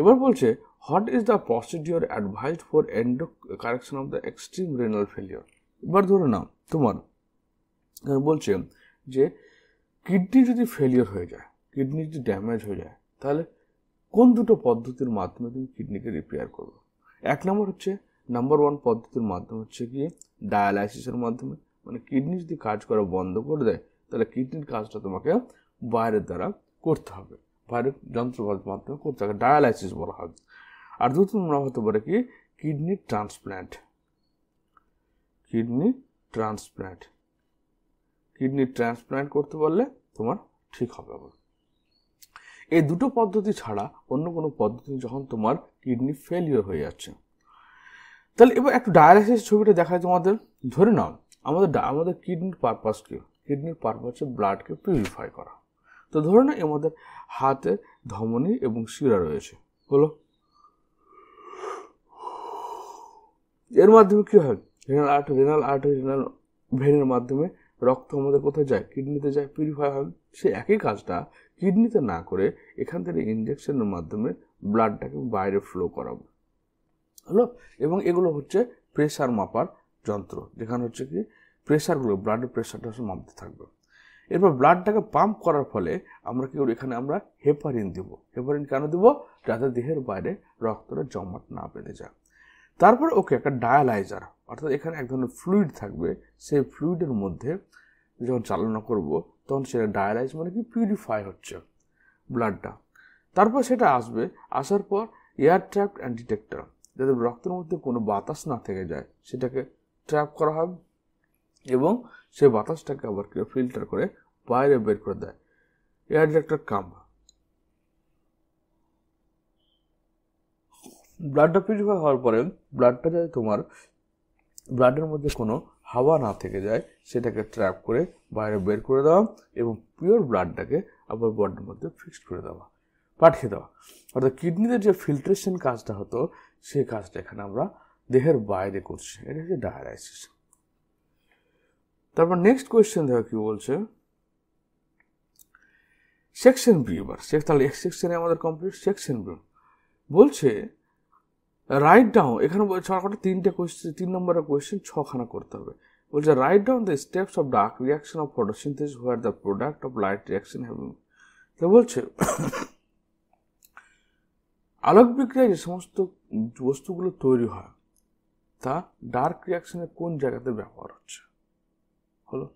এবার বলছে what is the procedure advised for correction of the extreme renal failure. এবার ধরে নাও তোমার বলছে যে কিডনি যদি ফেলিওর হয়ে যায়, কিডনি যদি ড্যামেজ হয়ে যায়, তাহলে কোন 2 পদ্ধতির মাধ্যমে তুমি কিডনিকে রিপেয়ার করবে? 1 নম্বর হচ্ছে নাম্বার 1 পদ্ধতির মাধ্যমে হচ্ছে কি ডায়ালাইসিসের মাধ্যমে, মানে কিডনি যদি কাজ করা বন্ধ করে দেয় তাহলে কিডনির কাজটা তোমাকে বাইরের দ্বারা করতে হবে, বাইরের যন্ত্রপাতির মাধ্যমে করতে হবে, ডায়ালাইসিস বলা হয়। আর 2 নম্বর হতে পারে কি কিডনি ট্রান্সপ্ল্যান্ট। কিডনি ট্রান্সপ্ল্যান্ট করতে পারলে তোমার ঠিক হবে। আবার এই 2 পদ্ধতি ছাড়া অন্য কোনো পদ্ধতি যখন তোমার কিডনি ফেলিওর হয়ে যাচ্ছে, তাহলে এবার একটু ডায়ালাইসিস ছবিটা দেখায় তোমাদের। ধরে নাও আমাদের কিডনির পারপাস কি? কিডনির পারপাস হচ্ছে ব্লাডকে পিউরিফাই করা। তো ধরে নাও আমাদের হাতে ধমনী এবং শিরা রয়েছে, হলো। এর মাধ্যমে কি হয়, রেনাল ভেনের মাধ্যমে রক্ত আমাদের কোথায় যায়, কিডনিতে যায়, পিউরিফাই হয়। সে একই কাজটা কিডনিতে না করে এখান থেকে ইনজেকশনের মাধ্যমে ব্লাডটাকে বাইরে ফ্লো করাবো, হলো। এবং এগুলো হচ্ছে প্রেসার মাপার যন্ত্র, যেখানে হচ্ছে কি প্রেসারগুলো, ব্লাডের প্রেসারটা মাপতে থাকবে। এরপর ব্লাডটাকে পাম্প করার ফলে আমরা কি করি, এখানে আমরা হেপারিন দেব। হেপারিন কেন দেবো, যাতে দেহের বাইরে রক্তটা জমাট না বেঁধে যায়। তারপর ওকে একটা ডায়ালাইজার, অর্থাৎ এখানে এক ধরনের ফ্লুইড থাকবে, সেই ফ্লুইডের মধ্যে যখন চালনা করব তখন সেটা ডায়ালাইজ মানে কি পিউরিফাই হচ্ছে ব্লাডটা। তারপর সেটা আসবে, আসার পর এয়ার ট্র্যাপ অ্যান্ড ডিটেক্টর, যাতে রক্তের মধ্যে কোনো বাতাস না থেকে যায় সেটাকে ট্র্যাপ করা হবে এবং সেই বাতাসটাকে আবার ফিল্টার করে বাইরে বের করে দেয়, এয়ার ডিটেক্টর কাম। ব্লাডটা পিউরিফাই হওয়ার পরে ব্লাডটা যাতে তোমার ব্লাডের মধ্যে কোনো হাওয়া না থেকে যায় সেটাকে ট্র্যাপ করে বাইরে বের করে দেওয়া এবং পিওর ব্লাডটাকে আবার বডির মধ্যে ফিক্সড করে দেওয়া, পাঠিয়ে দেওয়া। অর্থাৎ কিডনিতে যে ফিল্ট্রেশন কাজটা হতো সেই কাজটা এখানে আমরা দেহের বাইরে করছি, এটা হচ্ছে ডায়ালাইসিস। তারপর নেক্সট কোয়েশ্চেন দেখো কি বলছে, সেকশন বি। এবার তাহলে এক সেকশনে আমাদের কমপ্লিট। সেকশন বি বলছে রাইট ডাউন, এখানে ছখানা তিনটে কোয়েশ্চেন, 3 নম্বরের কোয়েশ্চেন 6খানা করতে হবে। বলছে right down the steps of dark reaction of photosynthesis where the product of light reaction having. তো বলছে আলোক বিক্রিয়ায় যে সমস্ত বস্তুগুলো তৈরি হয় তা ডার্ক রিয়াকশনের কোন জায়গাতে ব্যবহার হচ্ছে, হলো।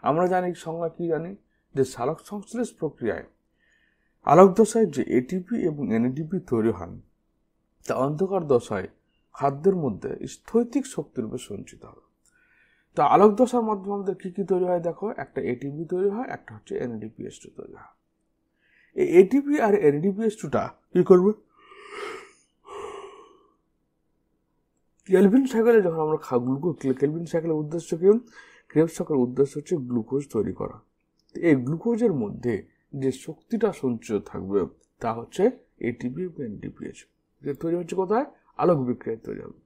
আমরা জানি সংজ্ঞা কি জানি, যে সালোক সংশ্লেষ প্রক্রিয়ায় আলোক দশায় যে এটিপি এবং এনএডিপি তৈরি হয় তা অন্ধকার দশায় খাদ্যের মধ্যে স্থৈতিক শক্তির উপর সঞ্চিত হবে। তো আলোক দশার মাধ্যমে আমাদের কি কি তৈরি হয় দেখো, একটা এটিপি তৈরি হয়, একটা হচ্ছে এনএডিপিএস2 তৈরি হয়। এই এটিপি আর এনএডিপিএস2টা কি করবে, কেলভিন সাইকেলে যখন আমরা কেলভিন সাইকেলের উদ্দেশ্য কি, ক্রেবস সাইকেলের উদ্দেশ্য হচ্ছে গ্লুকোজ তৈরি করা। এই গ্লুকোজের মধ্যে যে শক্তিটা সঞ্চিত থাকবে তা হচ্ছে এটিপি এবং এনএডিপিএস, যে তৈরি হচ্ছে কোথায়, আলোক বিক্রিয়ায় তৈরি হবে।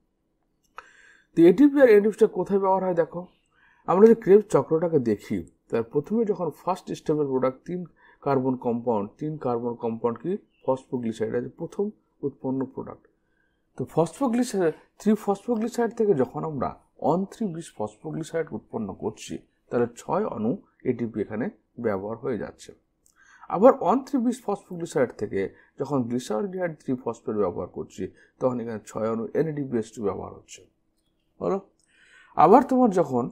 তো এটিপি আর এনএডিপিএসটা কোথায় ব্যবহার হয় দেখো, আমরা যে ক্রেবস চক্রটাকে দেখি তার প্রথমে যখন ফার্স্ট স্টেপের প্রোডাক্ট 3 কার্বন কম্পাউন্ড কি ফসফোগ্লিসাইড আছে প্রথম উৎপন্ন প্রোডাক্ট। তো ফসফোগ্লিসাইড 3 ফসফোগ্লিসাইড থেকে যখন আমরা 1,3-20 ফসফোগ্লিসাইড উৎপন্ন করছি তাহলে 6 অণু এটিপি এখানে ব্যবহার হয়ে যাচ্ছে। আবার 1,3-20 ফসফোগ্লিসাইড থেকে যখন গ্লিসারডিহাইড 3 ফসফেট ব্যবহার করছি তখন এখানে 6 অণু এনএডিপিএস2 ব্যবহার হচ্ছে, হলো। আবার তোমার যখন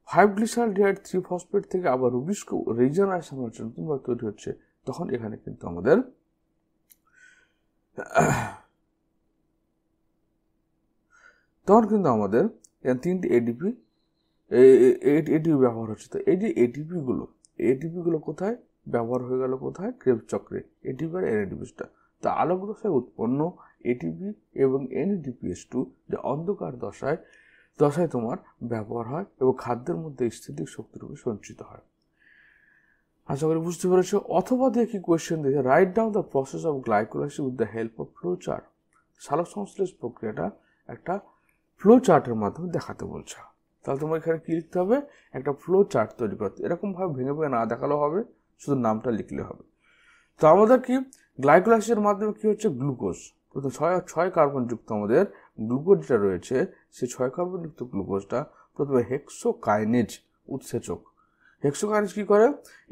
5 গ্লিসারডিহাইড 3 ফসফেট থেকে আবার রুবিস্কো রিজেনারেশন হচ্ছে, নতুনভাবে তৈরি হচ্ছে, তখন এখানে কিন্তু আমাদের তিনটি এটিপি ব্যবহার হচ্ছে। তো এই যে এটিপিগুলো কোথায় ব্যবহার হয়ে গেল, কোথায়, ক্রেবস চক্রে, এটিপি আর এনএডিপিএসটা। তা আলোক দশায় উৎপন্ন এটিপি এবং এনএডিপিএস2 যে অন্ধকার দশায় তোমার ব্যবহার হয় এবং খাদ্যের মধ্যে স্থিতিক শক্তিরূপে সঞ্চিত হয়। আশা করি বুঝতে পেরেছ। অথবা দিয়ে কি কোয়েশ্চেন দিয়েছে, right down the process of glycolysis with the help of flow chart. সালোক সংশ্লেষ প্রক্রিয়াটা একটা ফ্লো চার্টের মাধ্যমে দেখাতে বলছে। তাহলে তোমার এখানে কি লিখতে হবে, একটা ফ্লো চার্ট তৈরি করতে। এরকমভাবে ভেঙে না দেখালেও হবে, শুধু নামটা লিখলে হবে। তো আমাদের কি গ্লাইকোলাইসিসের মাধ্যমে কি হচ্ছে, গ্লুকোজ, প্রথম 6 কার্বনযুক্ত আমাদের গ্লুকোজ যেটা রয়েছে সেই 6 কার্বনযুক্ত গ্লুকোজটা প্রথমে হেক্সোকাইনেজ উৎসেচক, হেক্সোকাইনেজ কি করে,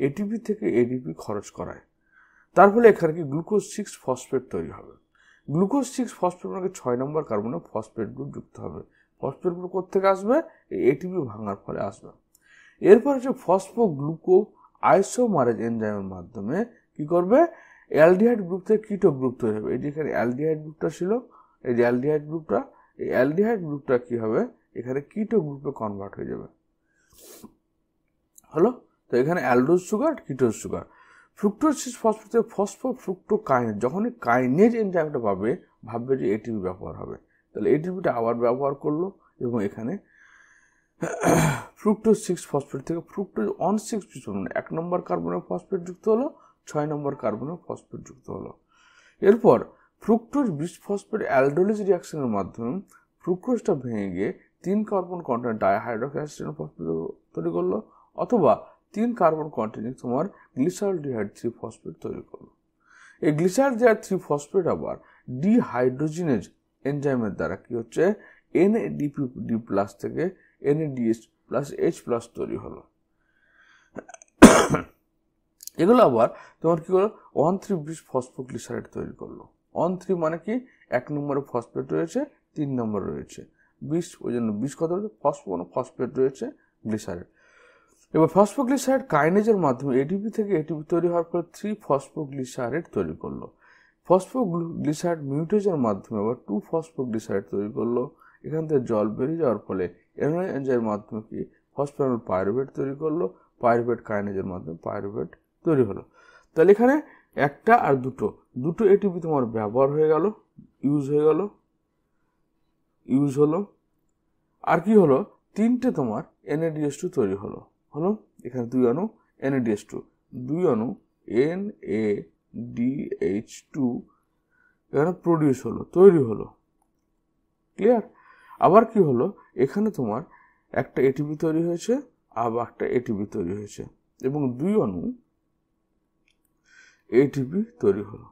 এটিপি থেকে এডিপি খরচ করায়। তার ফলে এখানে কি গ্লুকোজ 6 ফসফেট তৈরি হবে। গ্লুকোজ 6 ফসফেট মানে 6 নম্বর কার্বনে ফসফেট গ্রুপ যুক্ত হবে। ফসফেট গ্রুপ কোথেকে আসবে, এই এটিপি ভাঙার ফলে আসবে। এরপর হচ্ছে ফসফোগ্লুকো আইসোমারেজ এনজাইমের মাধ্যমে কি করবে, অ্যালডিহাইড গ্রুপ থেকে কিটো গ্রুপ তৈরি হবে। এই যে এখানে অ্যালডিহাইড গ্রুপটা ছিল, এই যে অ্যালডিহাইড গ্রুপটা, এই অ্যালডিহাইড গ্রুপটা কি হবে, এখানে কিটো গ্রুপে কনভার্ট হয়ে যাবে, হলো। তো এখানে aldose sugar, ketose sugar. Fructose 6 phosphate থেকে ফসফোফ্রুক্টোকাইনেজ, যখনই কাইনেজ এনজাইমটা ভাববে যে এটিপি ব্যবহার হবে, তাহলে এটিপিটা আবার ব্যবহার করলো এবং এখানে ফ্রুক্টোজ 6 ফসফেট থেকে ফ্রুক্টোজ 1,6 মানে 1 নম্বর কার্বনের ফসফেট যুক্ত হলো, 6 নম্বর কার্বনের ফসফেট যুক্ত হলো। এরপর ফ্রুক্টোজ বিসফসফেট অ্যালডোলিজ রিঅ্যাকশনের মাধ্যমে ফ্রুক্টোজটা ভেঙে গিয়ে 3 কার্বন কন্টেন্ট ডাইহাইড্রোক্সাইড ফসফেট তৈরি করলো, অথবা 3 কার্বন কন্টেন্ট তোমার গ্লিসারলডিহাইড 3 ফসফেট তৈরি করলো। এই গ্লিসারলডিহাইড 3 ফসফেট আবার ডিহাইড্রোজিনেজ এনজাইমের দ্বারা কি হচ্ছে NADPD+ থেকে NADH+H+ তৈরি হলো। এগুলো আবার তোমার কি হলো 1,3-বিসফসফোগ্লিসারাইড তৈরি করলো। 1,3 মানে কি 1 নম্বরে ফসফেট রয়েছে, 3 নম্বর রয়েছে 20, ওই জন্য 20 কত রয়েছে ফসফেট রয়েছে গ্লিসারাইড। এবার ফসফোগ্লিসারাইড কাইনেজের মাধ্যমে এটিপি থেকে এটিপি তৈরি হওয়ার পর 3-ফসফোগ্লিসারাইড তৈরি করলো। ফসফোগ্লিসারাইড মিউটেজের মাধ্যমে আবার 2-ফসফোগ্লিসারাইড তৈরি করলো। এখান থেকে জল বেরিয়ে যাওয়ার ফলে এনজাইমের মাধ্যমে কি ফসফোরাইল পাইরুভেট তৈরি করলো। পাইরুভেট কাইনেজের মাধ্যমে পাইরুভেট তৈরি হলো। তাহলে এখানে একটা আর দুটো এটিপি তোমার ব্যবহার হয়ে গেল, ইউজ হলো। আর কি হলো 3টে তোমার NADH2 তৈরি হলো। এখানে 2 অণু NADH2, 2 অণু NADH2 এখানে প্রডিউস হলো, তৈরি হলো। ক্লিয়ার? আবার কি হলো এখানে তোমার একটা এটিপি তৈরি হয়েছে, আবার একটা এটিপি তৈরি হয়েছে এবং 2 অণু এটিপি তৈরি হলো,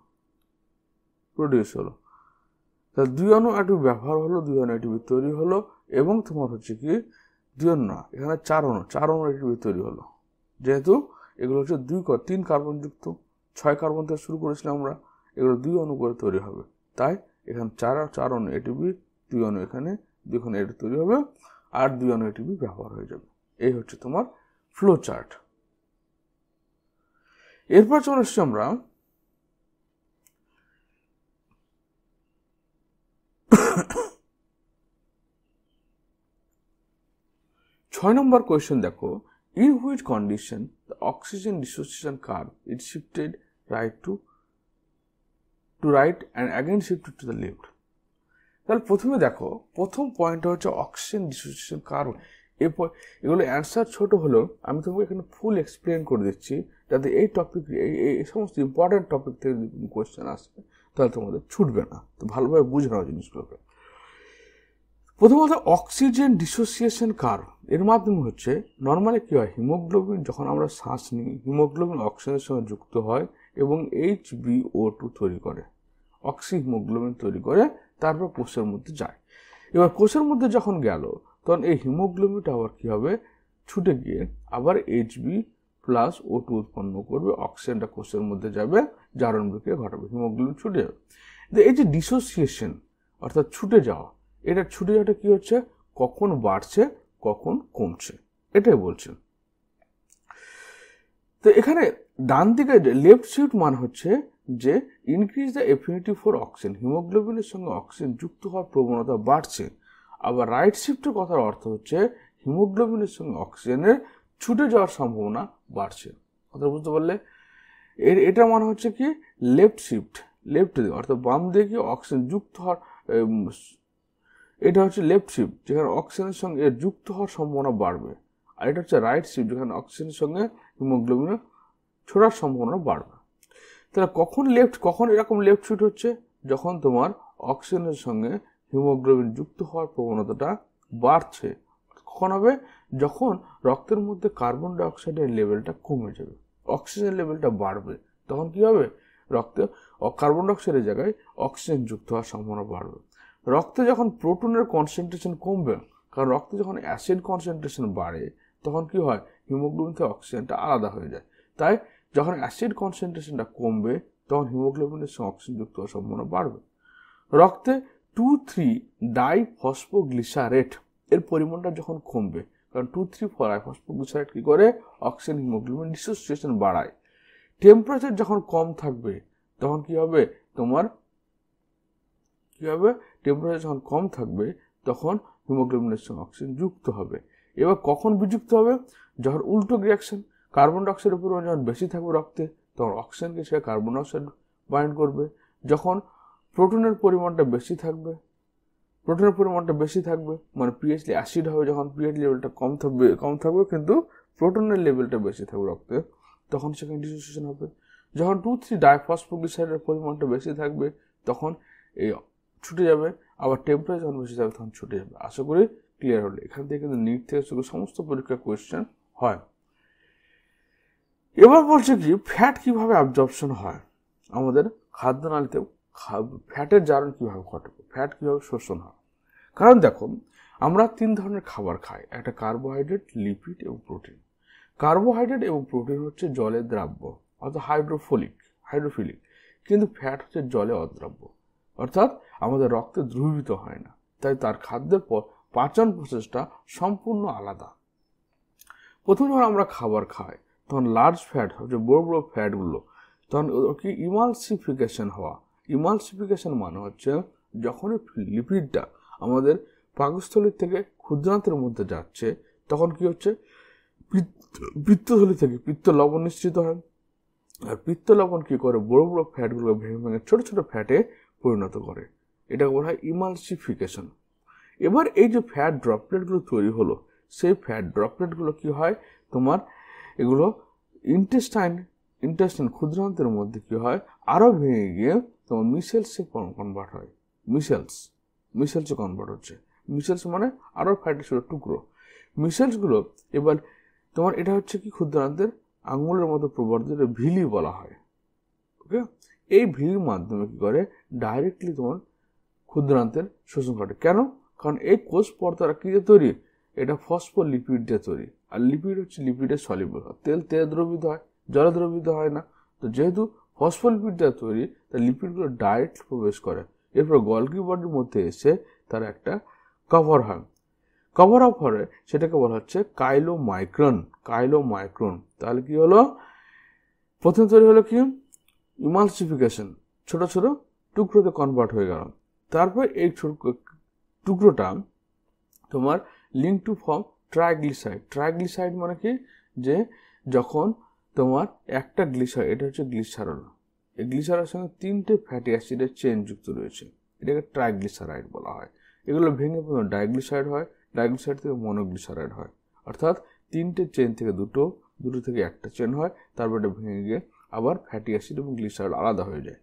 প্রডিউস হলো। তাহলে 2 অণু এটিপি ব্যবহার হলো, 2 অণু এটিপি তৈরি হলো এবং তোমার হচ্ছে কি 2 অণু না, এখানে 4 অণু এটিপি তৈরি হলো। যেহেতু এগুলো হচ্ছে 3 কার্বন যুক্ত, 6 কার্বন থেকে শুরু করেছিলাম আমরা, এগুলো 2 অণু করে তৈরি হবে। তাই এখানে 4 অণু এটিপি, 2 অণু এখানে, 2 অণু এটিপি তৈরি হবে আর 2 অণু এটিপি ব্যবহার হয়ে যাবে। এই হচ্ছে তোমার ফ্লো চার্ট। এরপর চলে আসছি আমরা 6 নম্বর কোয়েশ্চেন দেখো, in which condition the oxygen dissociation curve is shifted right to right and again shifted to the left। তাহলে প্রথমে দেখো, প্রথম পয়েন্টটা হচ্ছে অক্সিজেন ডিসোসিয়েশন কার্ভ। এগুলো অ্যান্সার ছোট হলেও আমি তোমাকে এখানে ফুল এক্সপ্লেন করে দিচ্ছি, যাতে এই টপিক এই সমস্ত ইম্পর্টেন্ট টপিক থেকে যদি কোয়েশ্চেন আসবে তাহলে তোমাদের ছুটবে না। তো ভালোভাবে বুঝে নাও জিনিসগুলোকে। প্রথমত অক্সিজেন ডিসোসিয়েশন কার্ভ এর মাধ্যমে হচ্ছে নর্মালি কি হয়, হিমোগ্লোবিন যখন আমরা শ্বাস নিই, হিমোগ্লোবিন অক্সিজেনের সঙ্গে যুক্ত হয় এবং HbO2 তৈরি করে, অক্সিহিমোগ্লোবিন তৈরি করে, তারপর কোষের মধ্যে যায়। এবার কোষের মধ্যে যখন গেল তখন এই হিমোগ্লোবিনটা আবার কি হবে, ছুটে গিয়ে আবার Hb+O2 উৎপন্ন করবে, অক্সিজেনটা কোষের মধ্যে যাবে, জারণ বিক্রিয়া ঘটাবে, হিমোগ্লোবিন ছুটে যাবে। এই যে ডিসোসিয়েশন অর্থাৎ ছুটে যাওয়া, এটা ছুটে যাওয়াটা কি হচ্ছে, কখন বাড়ছে কখন কমছে, এটাই বলছে। তো এখানে ডান দিকে লেফট শিফট মানে হচ্ছে যে increase the affinity for oxygen, হিমোগ্লোবিনের সঙ্গে অক্সিজেন যুক্ত হওয়ার প্রবণতা বাড়ছে। আবার রাইট শিফটের কথার অর্থ হচ্ছে হিমোগ্লোবিনের সঙ্গে অক্সিজেনের ছুটে যাওয়ার সম্ভাবনা বাড়ছে। কথা বুঝতে পারলে? এটা মানে হচ্ছে কি লেফট শিফট, লেফট দিকে অর্থাৎ বাম দিকে অক্সিজেন যুক্ত হওয়ার, এটা হচ্ছে লেফট শিফট যেখানে অক্সিজেনের সঙ্গে এর যুক্ত হওয়ার সম্ভাবনা বাড়বে। আর এটা হচ্ছে রাইট শিফট যেখানে অক্সিজেনের সঙ্গে হিমোগ্লোবিনের ছোড়ার সম্ভাবনা বাড়বে। তাহলে কখন এরকম লেফট শিফট হচ্ছে, যখন তোমার অক্সিজেনের সঙ্গে হিমোগ্লোবিন যুক্ত হওয়ার প্রবণতাটা বাড়ছে। কখন হবে, যখন রক্তের মধ্যে কার্বন ডাই অক্সাইডের লেভেলটা কমে যাবে, অক্সিজেন লেভেলটা বাড়বে, তখন কি হবে, রক্তে কার্বন ডাই অক্সাইডের জায়গায় অক্সিজেন যুক্ত হওয়ার সম্ভাবনা বাড়বে। রক্তে যখন প্রোটনের কনসেন্ট্রেশন কমবে, কারণ রক্তে যখন অ্যাসিড কনসেন্ট্রেশন বাড়ে তখন কি হয়, হিমোগ্লোবিন থেকে অক্সিজেনটা আলাদা হয়ে যায়। তাই যখন অ্যাসিড কনসেন্ট্রেশনটা কমবে তখন হিমোগ্লোবিনের সঙ্গে অক্সিজেন যুক্ত হওয়ার সম্ভাবনা বাড়বে। রক্তে 2,3-ডাইফসফোগ্লিসারেট এর পরিমাণটা যখন কমবে, কারণ 2,3-ডাইফসফোগ্লিসারেট কি করে, অক্সিজেন হিমোগ্লোবিন ডিসোসিয়েশন বাড়ায়। টেম্পারেচার যখন কম থাকবে তখন কি হবে, টেম্পারেচার যখন কম থাকবে তখন হিমোগ্লোবিনের সঙ্গে অক্সিজেন যুক্ত হবে। এবার কখন বিযুক্ত হবে, যখন উল্টো রিয়াকশন, কার্বন ডাইঅক্সাইডের পরিমাণ যখন বেশি থাকবে রক্তে তখন অক্সিজেনকে সে কার্বন ডাইঅক্সাইড বাইন্ড করবে। যখন প্রোটনের পরিমাণটা বেশি থাকবে মানে পিএইচ অ্যাসিড হবে, যখন পিএইচ লেভেলটা কম থাকবে কিন্তু প্রোটনের লেভেলটা বেশি থাকবে রক্তে, তখন সেখানে ডিসোসিয়েশন হবে। যখন 2,3-ডাইফসফোগ্লিসারাইডের পরিমাণটা বেশি থাকবে তখন এই ছুটে যাবে, আবার টেম্পারেচার যখন বেশি যাবে তখন ছুটে যাবে। আশা করি ক্লিয়ার হলো। এখান থেকে কিন্তু নিট থেকে সমস্ত পরীক্ষার কোয়েশ্চেন হয়। এবার বলছে কি ফ্যাট কিভাবে অ্যাবজর্পশন হয়, আমাদের খাদ্যনালীতে ফ্যাটের জারণ কিভাবে ঘটে, ফ্যাট কিভাবে শোষণ হয়। কারণ দেখো আমরা 3 ধরনের খাবার খাই, একটা কার্বোহাইড্রেট, লিপিড এবং প্রোটিন। কার্বোহাইড্রেট এবং প্রোটিন হচ্ছে জলের দ্রাব্য অর্থাৎ হাইড্রোফিলিক, কিন্তু ফ্যাট হচ্ছে জলে অদ্রাব্য অর্থাৎ আমাদের রক্তে দ্রবীভূত হয় না, তাই তার খাদ্যের পর পাচন প্রসেসটা সম্পূর্ণ আলাদা। প্রথমে যখন আমরা খাবার খাই তখন লার্জ ফ্যাট হচ্ছে বড় বড় ফ্যাটগুলো তখন কি ইমালসিফিকেশন হওয়া। ইমালসিফিকেশন মানে হচ্ছে যখন লিপিডটা আমাদের পাকস্থলীর থেকে ক্ষুদ্রান্তের মধ্যে যাচ্ছে তখন কি হচ্ছে পিত্তথলি থেকে পিত্ত লবণ নিঃসৃত হয়, আর পিত্ত লবণ কি করে বড় বড় ফ্যাটগুলো ভেঙে ভেঙে ছোট ছোট ফ্যাটে পরিণত করে, এটাকে বলা হয় ইমালসিফিকেশন। এবার এই যে ফ্যাট ড্রপলেটগুলো তৈরি হলো, সেই ফ্যাট ড্রপলেটগুলো কি হয় তোমার এগুলো ইন্টেস্টাইন ক্ষুদ্রান্তের মধ্যে কি হয় আরো ভেঙে গিয়ে তোমার মিসেলসে কনভার্ট হয়। মিসেলসে কনভার্ট হচ্ছে। মিসেলস মানে আরো ফ্যাটের ছোট টুকরো। মিসেলসগুলো এবার তোমার এটা হচ্ছে কি ক্ষুদ্রান্তের আঙুলের মতো প্রবর্ধিত ভিলি বলা হয়। ওকে, এই ভিলির মাধ্যমে কি করে ডাইরেক্টলি তোমার ক্ষুদ্রান্তের শোষণ ঘটে। কেন? কারণ এই কোষ পর্দাটা কি দিয়ে তৈরি, এটা ফসফোলিপিড দিয়ে তৈরি, আর লিপিড হচ্ছে লিপিডের সলিবল। তেল দ্রবীভূত হয়, জলে দ্রবীভূত হয় না। তো যেহেতু ফসফোলিপিড দিয়ে তৈরি তাই লিপিডগুলো ডাইরেক্ট প্রবেশ করে, এরপর গলগি বডির মধ্যে এসে তার একটা কভার হয়। কভার আপ হলে সেটাকে বলা হচ্ছে কাইলোমাইক্রন। তাহলে কি হলো, প্রথম তৈরি হলো কি ইমালসিফিকেশন, ছোট ছোট টুকরোতে কনভার্ট হয়ে গেল। তারপর এই টুকরোটা তোমার লিঙ্ক টু ফর্ম ট্রাইগ্লিসাইড মানে কি যে যখন তোমার একটা গ্লিসারল, এটা হচ্ছে গ্লিসারল, এই গ্লিসারলের সঙ্গে 3টে ফ্যাটি অ্যাসিডের চেন যুক্ত রয়েছে, এটাকে ট্রাইগ্লিসারাইড বলা হয়। এগুলো ভেঙে ডাইগ্লিসারাইড হয়, ডাইগ্লিসারাইড থেকে মনোগ্লিসারাইড হয়, অর্থাৎ 3টে চেন থেকে দুটো থেকে একটা চেন হয়, তারপর এটা ভেঙে গিয়ে আবার ফ্যাটি অ্যাসিড এবং গ্লিসারল আলাদা হয়ে যায়।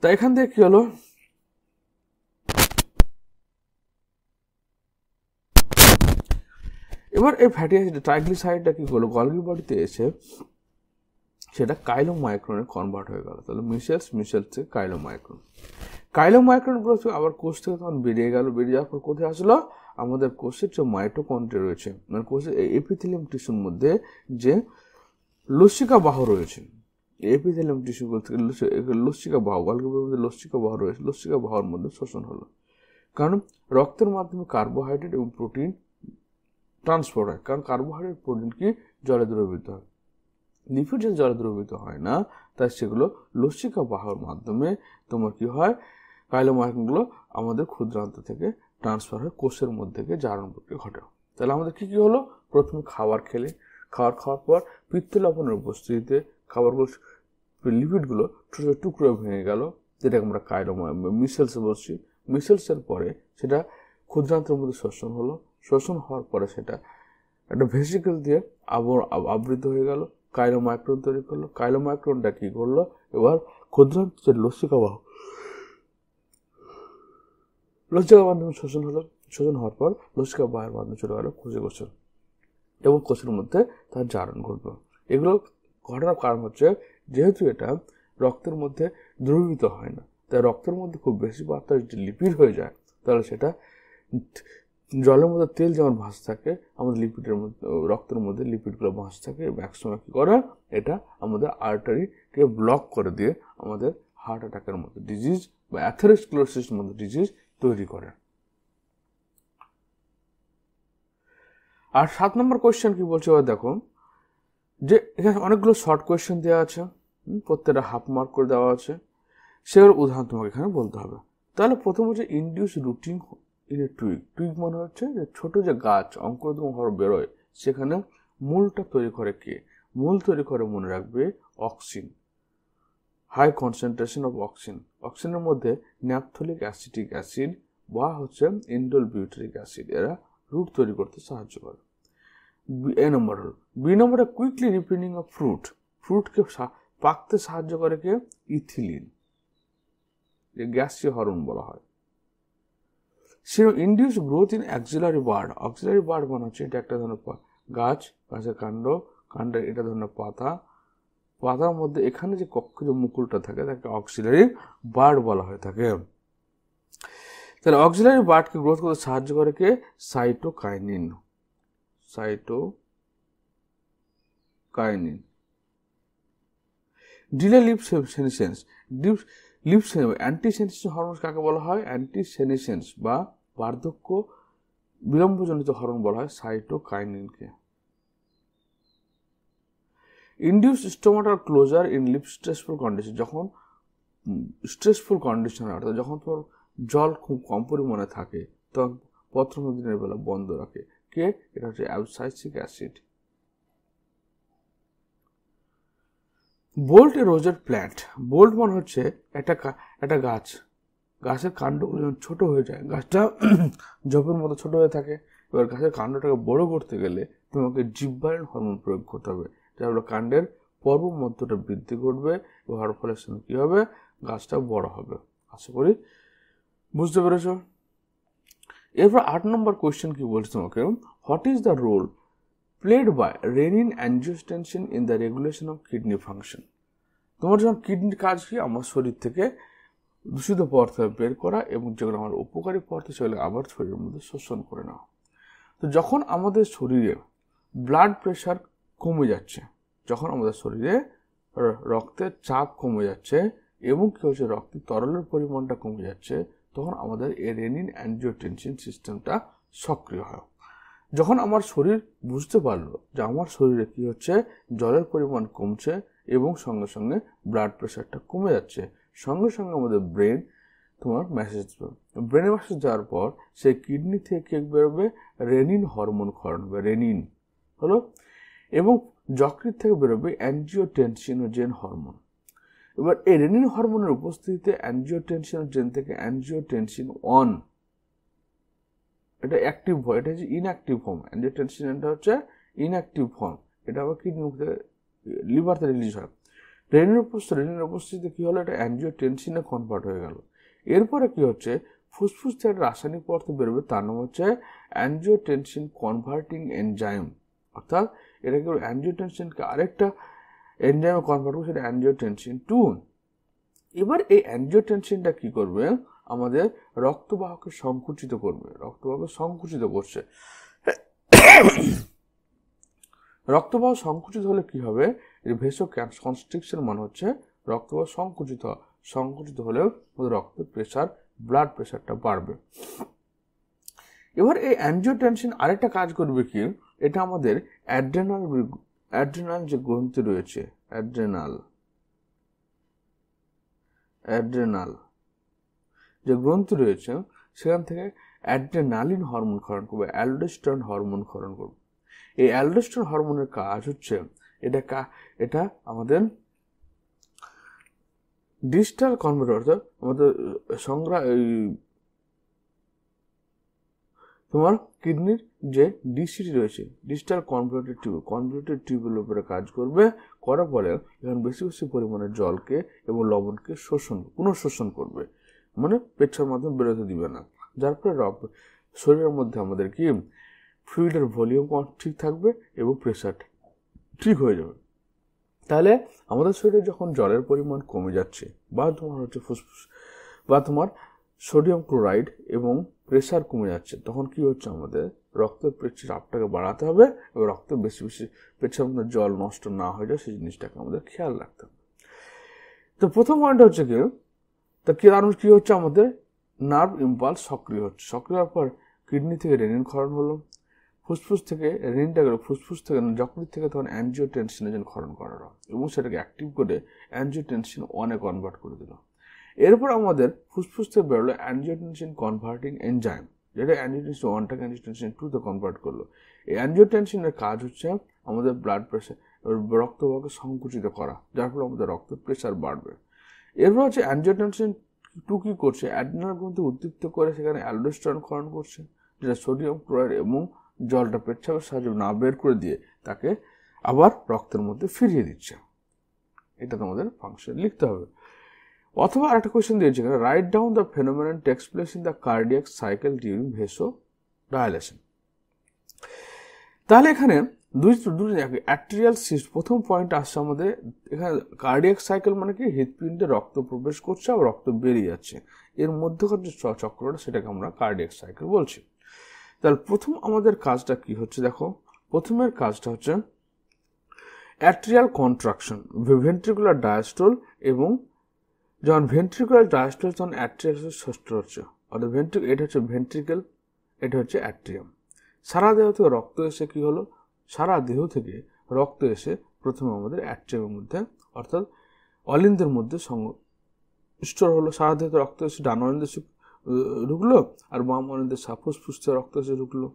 তাই এখান থেকে কি হলো, এবার এই ফ্যাটি অ্যাসিড ট্রাইগ্লিসারাইডটা কি করলো গলগি বডিতে এসে সেটা কাইলোমাইক্রনে কনভার্ট হয়ে গেল। তাহলে মিসেলস থেকে কাইলোমাইক্রনগুলো আবার কোষ থেকে তখন বেরিয়ে যাওয়ার পর কোথায় আসলো, আমাদের কোষের যে মাইটোকন্ড্রিয়া রয়েছে, মানে কোষের এপিথেলিয়াম টিস্যুর মধ্যে যে লসিকা বাহু রয়েছে, এপিথেলিয়াম টিস্যুগুলো থেকে লসিকা বাহু, গলগি বডির মধ্যে লসিকা বাহু রয়েছে, লসিকা বাহুর মধ্যে শোষণ হলো। কারণ রক্তের মাধ্যমে কার্বোহাইড্রেট এবং প্রোটিন ট্রান্সপোর্ট হয়, কারণ কার্বোহাইড্রেট প্রোটিন কি জলে দ্রবীভূত হয়, লিপিড যে জলে দ্রবীভূত হয় না, তাই সেগুলো লসিকা বাহুর মাধ্যমে তোমার কি হয় কাইলোমাইক্রনগুলো আমাদের ক্ষুদ্রান্ত থেকে ট্রান্সফার হয়ে কোষের মধ্যে গিয়ে জারণ প্রক্রিয়া ঘটে। তাহলে আমাদের কি হলো, প্রথমে খাওয়ার খাওয়ার পর পিত্ত লবণের উপস্থিতিতে খাবারগুলো লিপিডগুলো ছোট ছোট টুকরো ভেঙে গেল, যেটাকে আমরা মিসেলসে বলছি। মিসেলসের পরে সেটা ক্ষুদ্রান্তের মধ্যে শোষণ হওয়ার পরে সেটা একটা ভেসিকেল দিয়ে আবৃত হয়ে গেল, কাইলোমাইক্রন তৈরি করলো। কাইলোমাইক্রনটা কি করলো, এবার ক্ষুদ্রান্তের লসিকা মাধ্যমে শোষণ হওয়ার পর লসিকা বাহুর মাধ্যমে চলে গেল কোষে এবং কোষের মধ্যে তার জারণ ঘটবে। এগুলো ঘটার কারণ হচ্ছে যেহেতু এটা রক্তের মধ্যে দ্রবীভূত হয় না, তাই রক্তের মধ্যে খুব বেশি মাত্রায় যদি লিপিড হয়ে যায় তাহলে সেটা জলের মধ্যে তেল যেমন ভাসতে থাকে, আমাদের রক্তের মধ্যে লিপিডগুলো ভাসতে থাকে, একসময় কি করে এটা আমাদের আর্টারিকে ব্লক করে দিয়ে আমাদের হার্ট অ্যাটাকের মতো ডিজিজ বা অ্যাথেরোস্ক্লেরোসিসের মতো ডিজিজ তৈরি করে। আর 7 নম্বর কোয়েশ্চেন কি বলছে, এবার দেখো যে এখানে অনেকগুলো শর্ট কোয়েশ্চেন দেওয়া আছে, প্রত্যেকটা হাফ মার্ক করে দেওয়া আছে, সেগুলোর উদাহরণ তোমাকে এখানে বলতে হবে। তাহলে প্রথম হচ্ছে ইনডিউস রুটিং ইন এ টুইগ মানে হচ্ছে যে ছোট যে গাছ অঙ্কুরোদ্গম হওয়ার বেরোয় সেখানে মূলটা তৈরি করে কে, মূল তৈরি করে মনে রাখবে অক্সিন, হাই কনসেন্ট্রেশন অফ অক্সিনের মধ্যে ন্যাপথলিক অ্যাসিটিক অ্যাসিড বা হচ্ছে ইন্ডোল বিউটারিক অ্যাসিড, এরা রুট তৈরি করতে সাহায্য করে। বি নম্বরে কুইকলি রিপেয়ারিং অফ ফ্রুটকে পাকতে সাহায্য করে কে? ইথিলিন, যে গ্যাসীয় হরমোন বলা হয়। সে induce growth in axillary bud. Axillary bud মানে হচ্ছে এটা একটা ধরনের গাছ, গাছের কাণ্ডের এটা ধরনের পাতা, পাতার মধ্যে এখানে যে কক্ষ যে মুকুলটা থাকে তাকে অক্সিলারি বার্ড বলা হয়ে থাকে। তাহলে অক্সিলারি বার্ডকে গ্রোথ করতে সাহায্য করে কে? Cytokinin. Delay leaf senescence. Antisenescence hormone কাকে বলা হয়? অ্যান্টিসেনেসেন্স বা বার্ধক্য বিলম্বজনিত হরমোন বলা হয় সাইটোকাইনিনকে। Induce stomatal closure in leaf stressful condition. যখন স্ট্রেসফুল কন্ডিশন অর্থাৎ যখন তোমার জল খুব কম পরিমাণে থাকে তখন পত্র দিনের বেলা বন্ধ রাখে কে? এটা হচ্ছে অ্যাবসাইসিক অ্যাসিড। বোল্ট এ রোজেড প্ল্যান্ট। বোল্ট মানে হচ্ছে একটা গাছের কাণ্ডগুলো যখন ছোট হয়ে যায়, গাছটা জবের মতো ছোট হয়ে থাকে, এবার গাছের কাণ্ডটাকে বড় করতে গেলে তোমাকে জিব্বারেন হরমোন প্রয়োগ করতে হবে, যার ফলে কাণ্ডের পর্ব মধ্যটা বৃদ্ধি ঘটবে, হওয়ার ফলে কি হবে? গাছটা বড় হবে। আশা করি বুঝতে পেরেছ। এরপর 8 নম্বর কোয়েশ্চেন কি বলছে তোমাকে? What is the role played by renin angiotensin in the regulation of kidney function. তোমার যখন কিডনির কাজ কি? আমার শরীর থেকে দূষিত পদার্থ বের করা এবং যেগুলো আমার উপকারী পদার্থ সেগুলো আবার শরীরের মধ্যে শোষণ করে নেওয়া। তো যখন আমাদের শরীরে ব্লাড প্রেশার কমে যাচ্ছে, যখন আমাদের শরীরে রক্তের চাপ কমে যাচ্ছে এবং কি হচ্ছে রক্তের তরলের পরিমাণটা কমে যাচ্ছে, তখন আমাদের এই রেনিন অ্যাঞ্জিওটেনসিন সিস্টেমটা সক্রিয় হয়। যখন আমার শরীর বুঝতে পারলো যে আমার শরীরে কি হচ্ছে, জলের পরিমাণ কমছে এবং সঙ্গে সঙ্গে ব্লাড প্রেশারটা কমে যাচ্ছে, সঙ্গে সঙ্গে আমাদের ব্রেন তোমার মেসেজ দেবে। ব্রেনে মেসেজ যাওয়ার পর সেই কিডনি থেকে বেরোবে রেনিন হরমোন ক্ষরণ হবে, রেনিন হলো, এবং যকৃৎ থেকে বেরোবে অ্যাঞ্জিওটেনসিনোজেন হরমোন। এবার এই রেনিন হরমোনের উপস্থিতিতে অ্যাঞ্জিওটেনসিনোজেন থেকে অ্যাঞ্জিওটেনসিন 1, এটা অ্যাক্টিভ হয়, এটা হচ্ছে ইনঅ্যাক্টিভ ফর্ম। অ্যাঞ্জিওটেনসিনটা হচ্ছে ইনঅ্যাক্টিভ ফর্ম, এটা আবার কিডনি লিভারতে রিলিজ হয়। রেনিনের উপস্থিতিতে কি হলো? এটা অ্যাঞ্জিওটেনসিনে কনভার্ট হয়ে গেল। এরপরে কি হচ্ছে? ফুসফুস থেকে রাসায়নিক পদার্থ বেরোবে, তার নাম হচ্ছে অ্যাঞ্জিওটেনসিন কনভার্টিং এনজাইম, অর্থাৎ এটা কি অ্যাঞ্জিওটেনসিনকে আরেকটা এনজাইমে কনভার্ট করবে, সেটা অ্যাঞ্জিওটেনসিন 2। এবার এই অ্যাঞ্জিওটেনসিনটা কি করবে? আমাদের রক্তবাহকে সংকুচিত করবে, রক্তবাহকে সংকুচিত করছে। রক্তবাহ সংকুচিত হলে কি হবে? ভেসো কনস্ট্রিকশন মানে হচ্ছে রক্তবাহ সংকুচিত হলেও রক্তের প্রেশার, ব্লাড প্রেশারটা বাড়বে। এবার এই অ্যাঞ্জিওটেনসিন আরেকটা কাজ করবে কি? এটা আমাদের অ্যাড্রেনাল যে গ্রন্থি রয়েছে, অ্যাড্রেনাল যে গ্রন্থি রয়েছে সেখান থেকে অ্যাড্রেনালিন হরমোন ক্ষরণ করবে, অ্যালডোস্টেরন হরমোন ক্ষরণ করবে। এই অ্যালডোস্টেরন হরমোনের কাজ হচ্ছে এটা আমাদের ডিস্টাল কনভার্টার, অর্থাৎ আমাদের তোমার কিডনির যে ডিসিটি রয়েছে, ডিস্টাল কনভলিউটেড টিউবের উপরে কাজ করবে, করার পরে এখন বেশি বেশি পরিমাণে জলকে এবং লবণকে পুনঃশোষণ করবে, মানে পেচ্ছার মাধ্যমে বেরোতে দিবে না, যার ফলে শরীরের মধ্যে আমাদের কি ফ্লুইডের ভলিউম ঠিক থাকবে এবং প্রেশার ঠিক হয়ে যাবে। তাহলে আমাদের শরীরে যখন জলের পরিমাণ কমে যাচ্ছে বা তোমার হচ্ছে ফুসফুস বা তোমার সোডিয়াম ক্লোরাইড এবং প্রেশার কমে যাচ্ছে, তখন কি হচ্ছে? আমাদের রক্তের চাপটাকে বাড়াতে হবে এবং রক্তে বেশি বেশি পেচ্ছার মধ্যে জল নষ্ট না হয়ে যায় সেই জিনিসটাকে আমাদের খেয়াল রাখতে হবে। তো প্রথম পয়েন্ট হচ্ছে কি, তা কারণ কি হচ্ছে? আমাদের নার্ভ ইম্পালস সক্রিয় হচ্ছে, সক্রিয় হওয়ার পর কিডনি থেকে রেনিন ক্ষরণ হলো, ফুসফুস থেকে রেনিনটা গেল, ফুসফুস থেকে যকৃৎ থেকে তখন অ্যাঞ্জিওটেনসিনোজেন ক্ষরণ করা এবং সেটাকে অ্যাক্টিভ করে অ্যাঞ্জিওটেনসিন 1 এ কনভার্ট করে দিল। এরপর আমাদের ফুসফুস থেকে বেরোলো অ্যাঞ্জিওটেনসিন কনভার্টিং এনজাইম, যেটা অ্যাঞ্জিওটেনসিন 1টাকে অ্যাঞ্জিওটেনসিন 2 তে কনভার্ট করলো। এই অ্যাঞ্জিওটেনসিনের কাজ হচ্ছে আমাদের ব্লাড প্রেশার, রক্তবাহকে সংকুচিত করা, যার ফলে আমাদের রক্তের প্রেশার বাড়বে। এরপর হচ্ছে অ্যাঞ্জিওটেনসিন 2 কি করছে? অ্যাড্রেনাল গ্রন্থি উদ্দীপ্ত করে সেখানে অ্যালডোস্টেরন ক্ষরণ করছে, যেটা সোডিয়াম ক্লোরাইড এবং জলটা পেচ্ছাপের সাহায্যে না বের করে দিয়ে তাকে আবার রক্তের মধ্যে ফিরিয়ে দিচ্ছে। এটা তোমাদের ফাংশন লিখতে হবে। অথবা আরেকটা কোয়েশ্চেন দিয়েছে এখানে, write down the phenomenon takes place in the cardiac cycle during vasodilation. তাহলে এখানে দুই অ্যাট্রিয়াল সিস্ট, প্রথম পয়েন্ট আসছে আমাদের এখানে কার্ডিয়াক সাইকেল মানে কি, হৃৎপিণ্ডে রক্ত প্রবেশ করছে আর রক্ত বেরিয়ে যাচ্ছে, এর মধ্যকার যে চক্রটা সেটাকে আমরা কার্ডিয়াক সাইকেল বলছি। তাহলে প্রথম আমাদের কাজটা কি হচ্ছে দেখো, প্রথমের কাজটা হচ্ছে অ্যাট্রিয়াল কন্ট্রাকশন, ভেন্ট্রিকুলার ডায়াস্টল, এবং যখন ভেন্ট্রিকুলার ডায়াস্টল তখন অ্যাট্রিয়াল ষষ্ঠ হচ্ছে, অর্থাৎ এটা হচ্ছে ভেন্ট্রিকেল, এটা হচ্ছে অ্যাট্রিয়াম। সারা দেহ থেকে রক্ত এসে কি হলো, সারা দেহ থেকে রক্ত এসে প্রথমে আমাদের অ্যাট্রিয়ামের মধ্যে অর্থাৎ অলিন্দের মধ্যে স্টোর হলো। সারা দেহ রক্ত এসে ডান অলিন্দে ঢুকলো আর বাম অলিন্দের ফুসফুস থেকে রক্ত এসে ঢুকলো।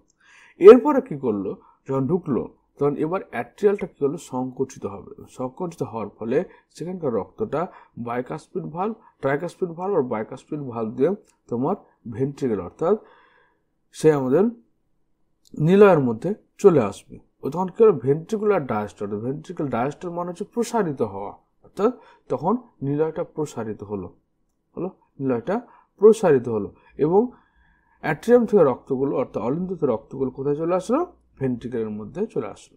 এরপরে কি করলো, যখন ঢুকলো তখন এবার অ্যাট্রিয়ালটা কি হলো, সংকুচিত হবে। সংকুচিত হওয়ার ফলে সেখানকার রক্তটা বাইকাসপিড ভালভ, ট্রাইকাসপিড ভালভ আর বাইকাসপিড ভালভ দিয়ে তোমার ভেন্ট্রিকেল অর্থাৎ সে আমাদের নিলয়ের মধ্যে চলে আসবে। তখন কি হলো, ভেন্ট্রিকুলার ডায়াস্টল, ভেন্ট্রিকুলার ডায়াস্টল মানে হচ্ছে প্রসারিত হওয়া, অর্থাৎ তখন নিলয়টা প্রসারিত হলো, নিলয়টা প্রসারিত হলো এবং অ্যাট্রিয়াম থেকে রক্তগুলো অর্থাৎ অলিন্দ থেকে রক্তগুলো কোথায় চলে আসলো, ভেন্ট্রিকেলের মধ্যে চলে আসলো।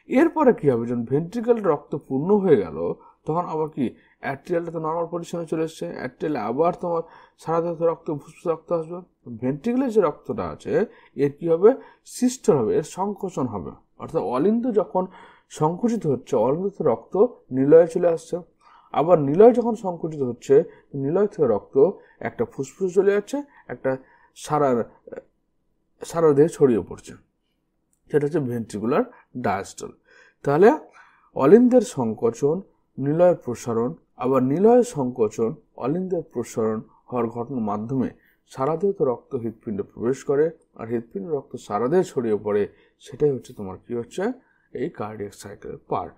এরপরে কি হবে, যখন ভেন্ট্রিকেল রক্ত পূর্ণ হয়ে গেল তখন আবার কি অ্যাট্রিয়ালটা তো নর্মাল পজিশনে চলে এসছে, অ্যাট্রিয়ালে আবার তোমার সারা দেহ রক্ত ফুসফুস রক্ত আসবে। ভেন্ট্রিকেলের যে রক্তটা আছে এর কি হবে, সিস্টার হবে, এর সংকোচন হবে, অর্থাৎ অলিন্দ যখন সংকুচিত হচ্ছে অলিন্দ থেকে রক্ত নিলয়ে চলে আসছে, আবার নিলয় যখন সংকুচিত হচ্ছে নিলয় থেকে রক্ত একটা ফুসফুস চলে যাচ্ছে, একটা সারা দেহে ছড়িয়ে পড়ছে, সেটা হচ্ছে ভেন্ট্রিকুলার ডায়াস্টল। তাহলে অলিন্দের সংকোচন, নিলয়ের প্রসারণ, আবার নিলয়ের সংকোচন, অলিন্দের প্রসারণ হওয়ার ঘটনার মাধ্যমে সারা দেহ রক্ত হৃৎপিণ্ডে প্রবেশ করে আর হৃৎপিণ্ড রক্ত সারা দেহে ছড়িয়ে পড়ে, সেটাই হচ্ছে তোমার কি হচ্ছে এই কার্ডিয়াক সাইকেলের পার্ট।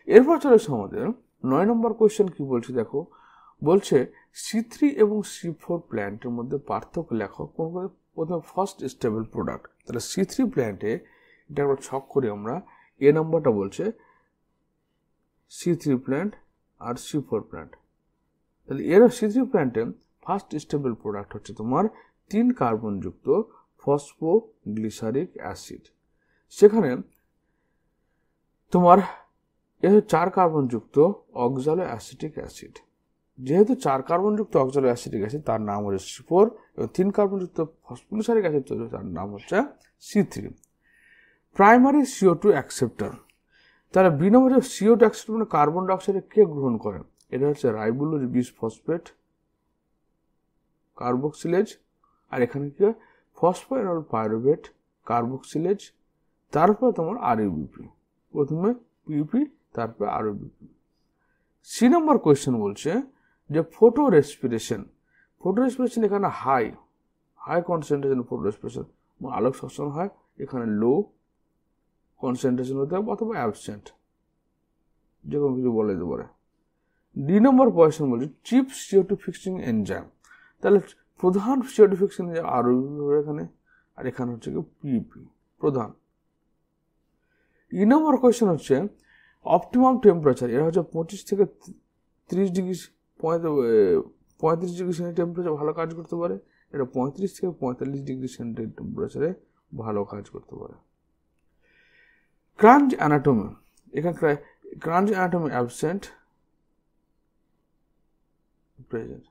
এরপর চলেছে আমাদের 9 নম্বর কোয়েশ্চেন। কি বলছে দেখো, বলছে C3 এবং C4 প্ল্যান্টের মধ্যে পার্থক্য লেখো। প্রথমে ফার্স্ট স্টেবল প্রোডাক্ট। তাহলে C3 প্ল্যান্টে এটা আমরা ছক করি, আমরা এ নাম্বারটা বলছে C3 প্ল্যান্ট আর C4 প্ল্যান্ট। তাহলে এর C3 প্ল্যান্টে ফার্স্ট স্টেবল প্রোডাক্ট হচ্ছে তোমার 3 কার্বনযুক্ত ফসফোগ্লিসারিক অ্যাসিড। সেখানে তোমার 4 কার্বনযুক্ত অক্সালো অ্যাসিটিক অ্যাসিড। যেহেতু 4 কার্বনযুক্ত অক্সালো অ্যাসিটিক অ্যাসিড তার নাম হচ্ছে C4 এবং 3 কার্বনযুক্ত ফসফোগ্লিসারিক অ্যাসিড তার নাম হচ্ছে C3। Primary CO2 acceptor. তাহলে বি নম্বর CO2 অ্যাকসেপ্টর মানে কার্বন ডাইঅক্সাইড কে গ্রহণ করে, এটা হচ্ছে রাইবোলোজ বিসফসফেট কার্বক্সিলেজ, আর এখানে কি ফসফোএনল পাইরুভেট কার্বক্সিলেজ, তারপর তোমার আরইউবিপি, প্রথমে পিউপি তারপর আরইউবিপি। সি নম্বর কোয়েশ্চেন বলছে যে ফটো রেসপিরেশন এখানে হাই কনসেন্ট্রেশন ফটো রেসপিরেশন আলোক শোষণ হয়, এখানে লো কনসেন্ট্রেশন হতে হবে অথবা অ্যাবসেন্ট, যে কোনো কিছু বলে দিতে পারে। ডি নম্বর কোয়েশ্চেন বলছে চিপ CO2 ফিক্সিং এনজাইম। তাহলে প্রধান CO2 ফিক্সিং এনজাইম আরইউবিপি হবে এখানে, আর এখানে হচ্ছে কি পিউপি প্রধান। ই নম্বর কোয়েশ্চেন হচ্ছে অপটিমাম টেম্পারেচার, এরা হচ্ছে 25 থেকে 30 ডিগ্রি 35 ডিগ্রি সেন্টিগ্রেড টেম্পারেচার ভালো কাজ করতে পারে, এটা 35 থেকে 45 ডিগ্রি সেন্টিগ্রেড টেম্পারেচারে ভালো কাজ করতে পারে। ক্রাঞ্চ অ্যানাটমি, এখানে ক্রাঞ্চ অ্যানাটমি অ্যাবসেন্ট প্রেজেন্ট।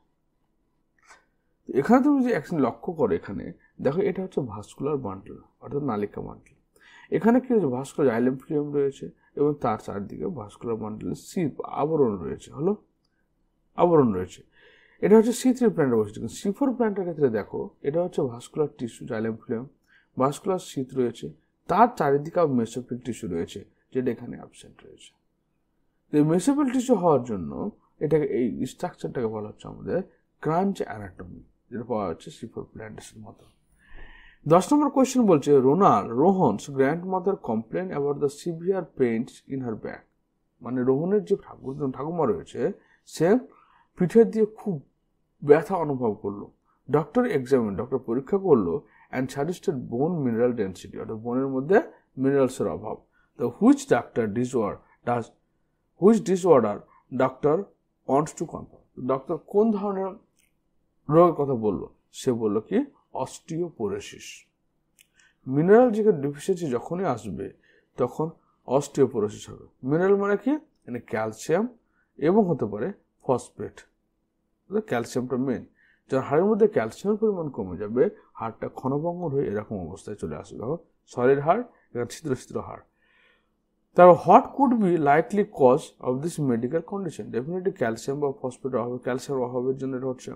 এখানে তুমি যে অ্যাকশন লক্ষ্য করো, এখানে দেখো এটা হচ্ছে ভাস্কুলার বান্ডল অর্থাৎ নালিকা বান্ডল। এখানে কি হচ্ছে ভাস্কুলার জাইলেম ফ্লুয়েম রয়েছে এবং তার চারদিকে ভাস্কুলার বান্ডলের আবরণ রয়েছে। এটা হচ্ছে C3 প্ল্যান্টের বৈশিষ্ট্য। কিন্তু C4 প্ল্যান্টের ক্ষেত্রে দেখো এটা হচ্ছে vascular tissue xylem phloem, vascular শীত রয়েছে, তার চারিদিকে মেসোফিল টিস্যু রয়েছে যেটা এখানে অ্যাবসেন্ট রয়েছে। তো এই মেসোফিল টিস্যু হওয়ার জন্য এটাকে এই স্ট্রাকচারটাকে বলা হচ্ছে আমাদের ক্রাঞ্চ অ্যানাটমি, যেটা পাওয়া যাচ্ছে C4 প্ল্যান্টের মতো। 10 নম্বর কোয়েশ্চেন বলছে Rohan's grandmother complain about the severe pains in her back. মানে রোহনের যে ঠাকুমা রয়েছে সে পিঠের দিয়ে খুব ব্যথা অনুভব করলো। ডক্টর পরীক্ষা করলো and suggested bone mineral density অর্থাৎ বোনের মধ্যে মিনারেলসের অভাব। তো which disorder doctor wants to confirm, doctor কোন ধরনের রোগের কথা বললো? সে বলল কি অস্টিওপোরোসিস। মিনারেল যে ডেফিসিয়েন্সি যখনই আসবে তখন অস্টিওপোরোসিস হবে। মিনারেল মানে কি, মানে ক্যালসিয়াম এবং হতে পারে ফসফেট। ক্যালসিয়ামটা মেন, যার হাড়ের মধ্যে ক্যালসিয়ামের পরিমাণ কমে যাবে, হাড়টা ক্ষণভঙ্গুর হয়ে এরকম অবস্থায় চলে আসবে। দেখো সলিড হাড়, এখানে ছিদ্র ছিদ্র হাড়। তারপর what could be likely cause of this medical condition? Definitely calcium বা ফসফেটের অভাব, ক্যালসিয়ামের অভাবের জন্য এটা হচ্ছে।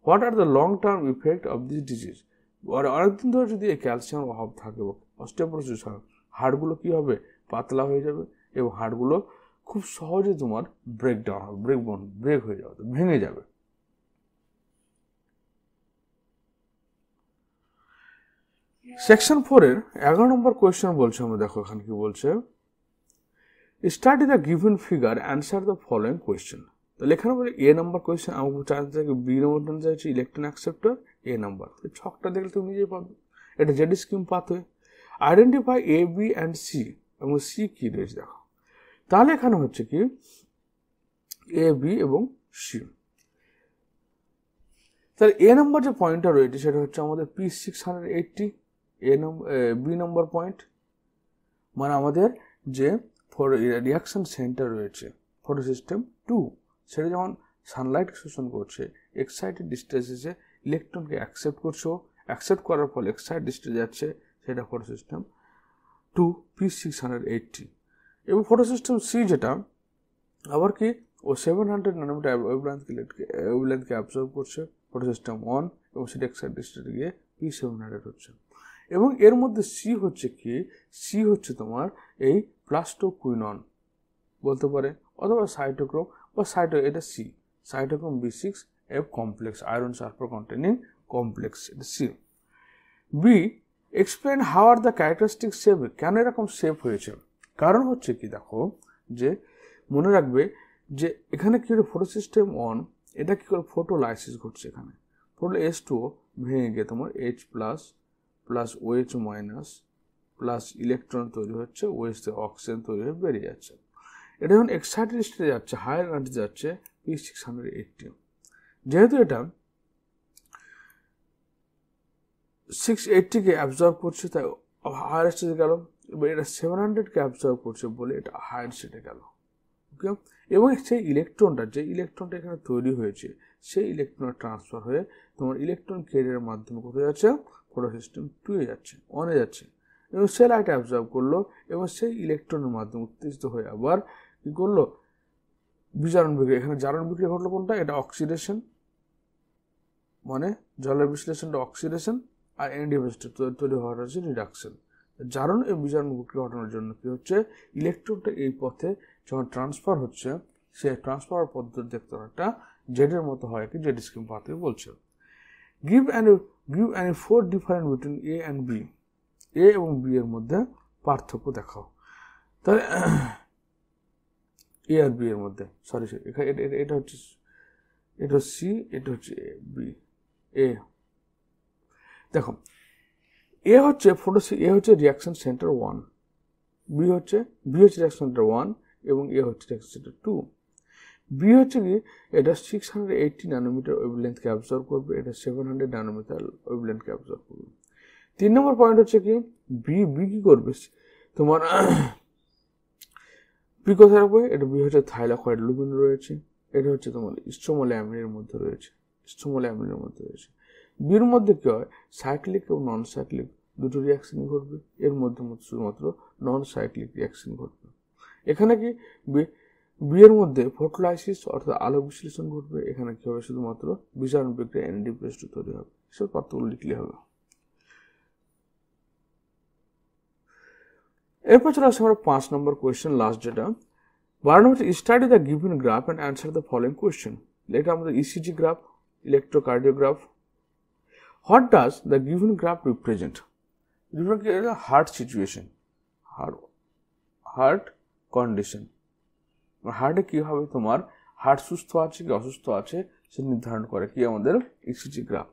What are the long term effect of this disease? অনেকদিন ধরে যদি এই ক্যালসিয়ামের অভাব থাকে, অস্টিওপোরোসিস হয়, হাড়গুলো কি হবে, পাতলা হয়ে যাবে এবং হাড়গুলো খুব সহজে তোমার ব্রেকডাউন হবে, ব্রেক হয়ে যাবে, ভেঙে যাবে। সেকশন 4 এর 11 নম্বর কোয়েশ্চেন বলছে, আমরা দেখো এখানে কি বলছে, study the given figure, answer the following question. তাহলে এখানে বলে এ নাম্বার কোয়েশ্চেন, আমাকে চাইতে থাকে বি নাম্বার চাইছে ইলেকট্রন অ্যাকসেপ্টর, এ নাম্বার। ছকটা দেখলে তুমি নিজেই পাবে, এটা Z scheme pathway. Identify A B and C, এবং সি কি রয়েছে দেখো। তাহলে এখানে হচ্ছে কি এ বি এবং সি। তাহলে এ নাম্বার যে পয়েন্টটা রয়েছে সেটা হচ্ছে আমাদের P680, বি নাম্বার পয়েন্ট মানে আমাদের যে রিয়াকশন সেন্টার রয়েছে ফটোসিস্টেম 2, সেটা যখন সানলাইট শোষণ করছে, এক্সাইটেড ডিস্টেন্সে ইলেকট্রনকে অ্যাকসেপ্ট করছে, অ্যাকসেপ্ট করার ফলে এক্সাইটেড ডিস্টেন্স যাচ্ছে, সেটা ফটোসিস্টেম 2 P680। এবং ফটোসিস্টেম সি যেটা আবার কি ও 700 ন্যানোমিটার ওয়েভলেন্থকে অ্যাবজর্ব করছে, ফটোসিস্টেম 1, এবং সেটা এক্সাইটেড ডিস্টেন্সে গিয়ে P700 হচ্ছে। এবং এর মধ্যে সি হচ্ছে কি, সি হচ্ছে তোমার এই প্লাস্টোকুইনন বলতে পারে, অথবা সাইটোক্রোম বা এটা C, cytochrome B6F complex, iron sulphur containing complex, এটা C. B, explain how are the characteristic shape, কেন এরকম শেপ হয়েছে? কারণ হচ্ছে কি দেখো, যে মনে রাখবে যে এখানে কি ফটোসিস্টেম 1, এটা কি করে ফটোলাইসিস ঘটছে, এখানে ফটো H2O ভেঙে গিয়ে তোমার H plus OH minus plus electron তৈরি হচ্ছে, OH থেকে অক্সিজেন তৈরি হয়ে বেরিয়ে যাচ্ছে। এটা যখন এক্সাইটেড স্টেটে যাচ্ছে, হায়ার এনার্জি যাচ্ছে P680। যেহেতু এটা 680-কে অ্যাবজর্ব করছে, তাই হায়ার স্টেটে গেল। এবার এটা 700-কে অ্যাবজর্ব করছে বলে এটা হায়ার স্টেটে গেল। ওকে, এবং সেই ইলেকট্রনটা, যে ইলেকট্রনটা এখানে তৈরি হয়েছে, সেই ইলেকট্রন ট্রান্সফার হয়ে তোমার ইলেকট্রন ক্যারিয়ারের মাধ্যমে কোথায় যাচ্ছে, ফটোসিস্টেম 2-এ যাচ্ছে, 1-এ যাচ্ছে, এবং সে লাইট অ্যাবজর্ব করলো এবং সেই ইলেকট্রনের মাধ্যমে উত্তেজিত হয়ে আবার কি করলো, বিজারণ বিক্রিয়া। এখানে জারণ বিক্রিয়া ঘটলো কোনটা, এটা অক্সিডেশন, মানে জলের বিশ্লেষণটা অক্সিডেশন, আর এনডিভেস্টার তৈরি হওয়াটা হচ্ছে রিডাকশন। জারণ এবং বিজারণ বিক্রিয়া ঘটানোর জন্য কি হচ্ছে, ইলেকট্রনটা এই পথে যখন ট্রান্সফার হচ্ছে, সে ট্রান্সফার পদ্ধতি দেখতে একটা জেডের মতো হয়, কি জেড স্কিম পাথওয়ে বলছে। Give any 4 different between A and B, A এবং বি এর মধ্যে পার্থক্য দেখাও। তাহলে এ আর বি এর মধ্যে, সরি এটা হচ্ছে সি, এটা হচ্ছে বি। এ দেখো, এ হচ্ছে রিয়াকশন সেন্টার 1, বি হচ্ছে রিয়াকশন সেন্টার 1 এবং এ হচ্ছে রিয়াকশন সেন্টার 2। বি হচ্ছে কি, এটা 680 ন্যানোমিটার ওয়েভলেন্থকে অ্যাবজর্ব করবে, এটা 700 ন্যানোমিটার ওয়েভলেন্থকে অ্যাবজর্ব করবে। 3 নম্বর পয়েন্ট হচ্ছে কি, বি কি করবে তোমার, বি কোথায় রাখবে, এটা বি হচ্ছে থাইলাকয়েড লুমিন রয়েছে, এটা হচ্ছে তোমার স্ট্রোমাল অ্যামিনের মধ্যে রয়েছে, বির মধ্যে কি হয়, সাইক্লিক এবং নন সাইক্লিক দুটো রিয়াকশন ঘটবে, এর মধ্যে শুধুমাত্র নন সাইক্লিক রিয়াকশন ঘটবে। এখানে কি বি এর মধ্যে ফটোলাইসিস অর্থাৎ আলো বিশ্লেষণ ঘটবে, এখানে কি হবে, শুধুমাত্র বিজারণ বিক্রিয়া এনএডিপ্রেস তৈরি হবে। সব পার্থক্য লিখলে হবে। এরপর চলে আসছে আমরা 5 নম্বর কোয়েশ্চেন, লাস্ট যেটা 12 number, study the given graph and answer the following question. এটা আমাদের ECG graph, electrocardiograph. What does the given graph represent? Heart situation, heart condition, হার্টে কি হবে, তোমার হার্ট সুস্থ আছে কি অসুস্থ আছে সে নির্ধারণ করে কি আমাদের ECG graph.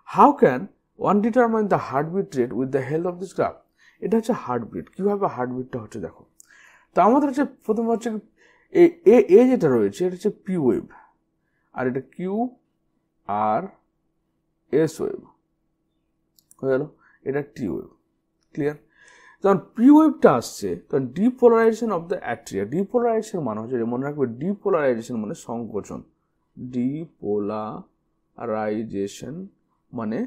How can one determine the heartbeat rate with the help of this graph. এটা হচ্ছে হার্টবিট, কীভাবে হার্টবিটটা হচ্ছে দেখো। তো আমাদের হচ্ছে প্রথম হচ্ছে এ যেটা রয়েছে এটা হচ্ছে পি ওয়েভ, আর এটা কিউ আর এস ওয়েভ হয়ে গেল, এটা টি ওয়েভ। ক্লিয়ার? যখন পি ওয়েভটা আসছে তখন depolarisation of the atria. Depolarisation মানে হচ্ছে, মনে রাখবে ডিপোলারাইজেশন মানে সংকোচন, ডিপোলারাইজেশন মানে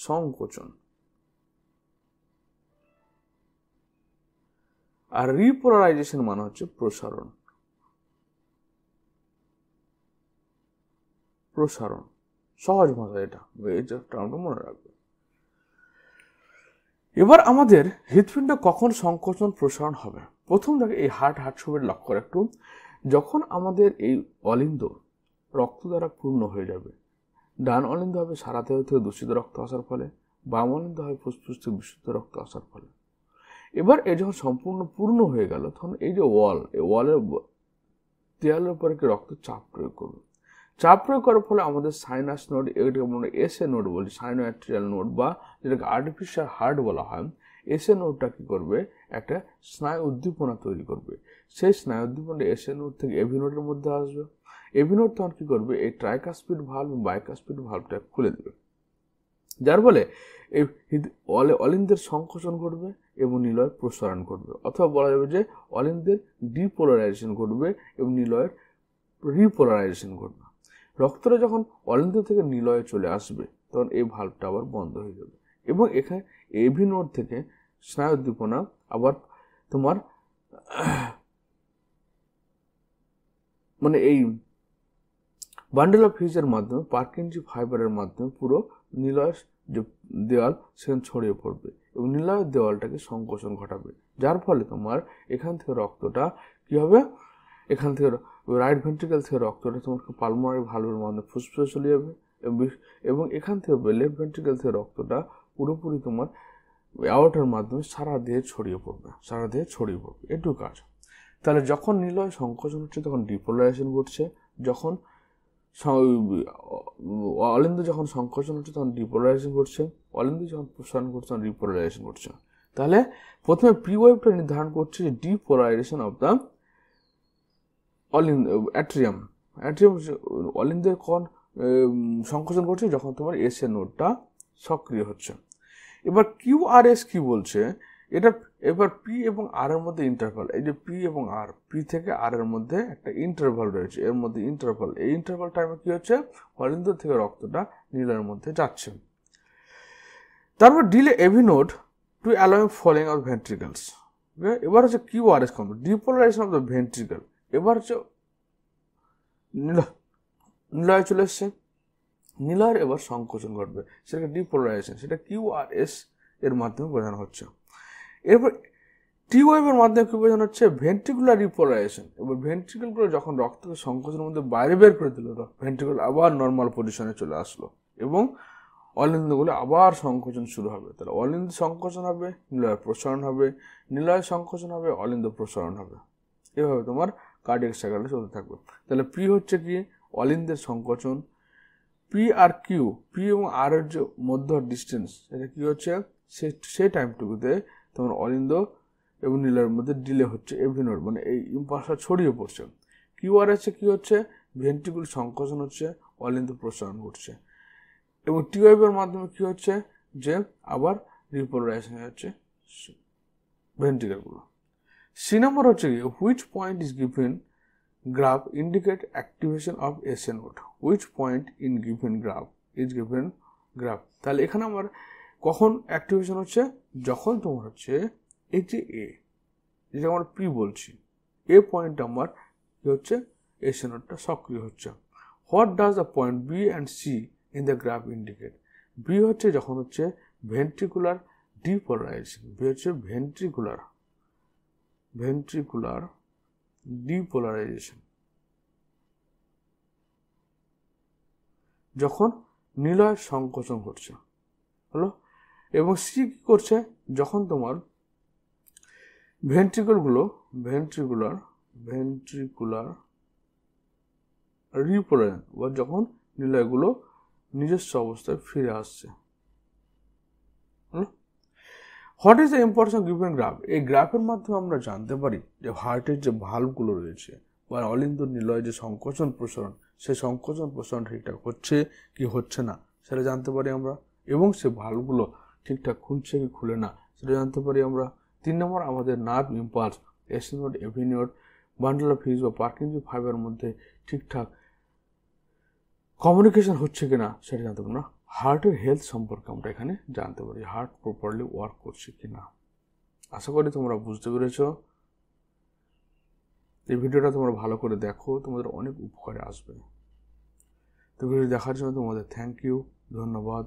সংকোচন, আর রিপোলারাইজেশন মানে হচ্ছে প্রসারণ। প্রসারণ সহজ ভাষা, এটা টার্মটা মনে রাখবে। এবার আমাদের হৃৎপিণ্ড কখন সংকোচন প্রসারণ হবে? প্রথম দেখে এই হার্টসবের লক্ষ্য একটু, যখন আমাদের এই অলিন্দ রক্ত দ্বারা পূর্ণ হয়ে যাবে, ডান অলিন্দ হবে সারা দেহ থেকে দূষিত রক্ত আসার ফলে, বাম অলিন্দ হবে ফুসফুস থেকে বিশুদ্ধ রক্ত আসার ফলে। এবার এই যখন সম্পূর্ণ পূর্ণ হয়ে গেল তখন এই যে এই ওয়ালের দেয়ালের উপরে কি রক্ত চাপ প্রয়োগ করবে। চাপ প্রয়োগ করার ফলে আমাদের সাইনাস নোড, এটাকে আমরা এসএ নোড বলি, সাইনোঅ্যাট্রিয়াল নোড, বা যেটাকে আর্টিফিশিয়াল হার্ট বলা হয়, এসএ নোডটা কি করবে, একটা স্নায়ু উদ্দীপনা তৈরি করবে। সেই স্নায়ু উদ্দীপনা এসএ নোড থেকে এভি নোডের মধ্যে আসবে। এভি নোড তখন কি করবে, এই ট্রাইকাসপিড ভালভ বাইকাসপিড ভালভটা খুলে দেবে, যার ফলে এই অলিন্দের সংকোচন ঘটবে এবং নিলয়ের প্রসারণ ঘটবে, অথবা বলা যাবে যে অলিন্দের ডিপোলারাইজেশন ঘটবে এবং নিলয়ের রিপোলারাইজেশন ঘটবে। রক্তটা যখন অলিন্দ থেকে নিলয়ে চলে আসবে তখন এই ভালভটা আবার বন্ধ হয়ে যাবে, এবং এখানে এভি নোড থেকে স্নায়ু উদ্দীপনা আবার তোমার মানে এই বান্ডেল অফ হিউজের মাধ্যমে, পার্কিনজি ফাইবারের মাধ্যমে পুরো নিলয়ের যে দেওয়াল সেখানে ছড়িয়ে পড়বে এবং নিলয়ের দেওয়ালটাকে সংকোচন ঘটাবে, যার ফলে তোমার এখান থেকে রক্তটা কি হবে, এখান থেকে রাইট ভেন্ট্রিকেল থেকে রক্তটা তোমার পালমোনারি ভালভের মাধ্যমে ফুসফুসে চলে যাবে, এবং এখান থেকে লেফট ভেন্ট্রিকেল থেকে রক্তটা পুরোপুরি তোমার অ্যাওর্টার মাধ্যমে সারা দেহে ছড়িয়ে পড়বে, এটুকু কাজ। তাহলে যখন নিলয় সংকোচন হচ্ছে তখন ডিপোলারাইজেশন ঘটছে, যখন অলিন্দ যখন সংকোচন হচ্ছে তখন ডিপোলারাইজেশন ঘটছে, অলিন্দ যখন প্রসারণ ঘটছে তখন রিপোলারাইজেশন ঘটছে। তাহলে প্রথমে পি ওয়েভটা নির্ধারণ করছে যে ডিপোলারাইজেশন অফ দ্য অ্যাট্রিয়াম অলিন্দের কোন সংকোচন করছে যখন তোমার এসএ নোডটা সক্রিয় হচ্ছে। এবার কিউ আর এস কি বলছে, এটা এবার পি এবং আর এর মধ্যে ইন্টারভাল, এই যে পি এবং আর, পি থেকে আর এর মধ্যে একটা ইন্টারভাল রয়েছে, এর মধ্যে ইন্টারভাল, এই ইন্টারভাল টাইমে কি হচ্ছে, অলিন্দ থেকে রক্তটা নীলের মধ্যে যাচ্ছে। তারপর delay AV node to allow filling of ventricles. এবার হচ্ছে Q R S complete, depolarization of the ventricle. এবার হচ্ছে নিলয় চলে এসছে, নিলয়ের এবার সংকোচন ঘটবে, সেটাকে ডিপোলারাইজেশন, সেটা কিউ আর এস এর মাধ্যমে বোঝানো হচ্ছে। এরপর টি ওয়েভের মাধ্যমে কি বোঝানো হচ্ছে, ভেন্ট্রিকুলার রিপোলারাইজেশন। এবার ভেন্ট্রিকলগুলো যখন রক্তকে সংকোচনের মধ্যে বাইরে বের করে দিল, ভেন্ট্রিকল আবার নর্মাল পজিশনে চলে আসলো এবং অলিন্দগুলো আবার সংকোচন শুরু হবে। তাহলে অলিন্দ সংকোচন হবে, নিলয়ের প্রসারণ হবে, নিলয়ের সংকোচন হবে, অলিন্দ প্রসারণ হবে। এভাবে তোমার কার্ডিয়াক সাইকেলটা চলতে থাকবে। তাহলে পি হচ্ছে কি, অলিন্দের সংকোচন, পি আর কিউ, পি এবং আর এর যে মধ্য ডিস্টেন্স, এটা কি হচ্ছে, সেই টাইমটুকুতে তোমার অলিন্দ এবং নীলের মধ্যে ডিলে হচ্ছে, এভি নোড মানে এই ইম্পালসটা ছড়িয়ে পড়ছে। কিউ আর এসে কি হচ্ছে, ভেন্ট্রিকুল সংকোচন হচ্ছে, অলিন্দ প্রসারণ ঘটছে, এবং টি ওয়েভের মাধ্যমে কি হচ্ছে, যে আবার রিপোলারাইজেশন হচ্ছে ভেন্ট্রিকলগুলো। সি নাম্বার হচ্ছে কি, which point is given graph indicate activation of SA node, which point in given graph is given graph। তাহলে এখানে আমার কখন অ্যাক্টিভেশন হচ্ছে, যখন তোমার হচ্ছে এই যে এ, যেটা আমরা পি বলছি, এ পয়েন্ট আমার কি হচ্ছে, SA নোডটা সক্রিয় হচ্ছে। What does the point B and C in the graph indicate? B হচ্ছে যখন হচ্ছে ভেন্ট্রিকুলার ডিপোলারাইজেশন, বি হচ্ছে ভেন্ট্রিকুলার ডিপোলারাইজেশন, যখন নিলয়ের সংকোচন ঘটছে হলো। এবং সি কি করছে, যখন তোমার ভেন্ট্রিকুলার রিপোলারাইজেশন, বা যখন নিলয়গুলো নিজস্ব অবস্থায় ফিরে আসছে। What is the importance of given graph? এই গ্রাফের মাধ্যমে আমরা জানতে পারি যে হার্টের যে ভালভগুলো রয়েছে বা অলিন্দ নিলয় যে সংকোচন প্রসারণ, সেই সংকোচন প্রসারণ ঠিকঠাক হচ্ছে কি হচ্ছে না সেটা জানতে পারি আমরা, এবং সে ভালভগুলো ঠিকঠাক খুলছে কি খুলে না সেটা জানতে পারি আমরা। 3 নম্বর, আমাদের nerve impulse AC node, AV node, bundle of His বা পার্কিনসন ফাইবারের মধ্যে ঠিকঠাক কমিউনিকেশন হচ্ছে কিনা সেটা জানতে পারি না। হার্টের হেলথ সম্পর্কে আমরা এখানে জানতে পারি, হার্ট প্রপারলি ওয়ার্ক করছে কিনা। আশা করি তোমরা বুঝতে পেরেছ। এই ভিডিওটা তোমরা ভালো করে দেখো, তোমাদের অনেক উপকারে আসবে। তো ভিডিও দেখার জন্য তোমাদের থ্যাংক ইউ, ধন্যবাদ।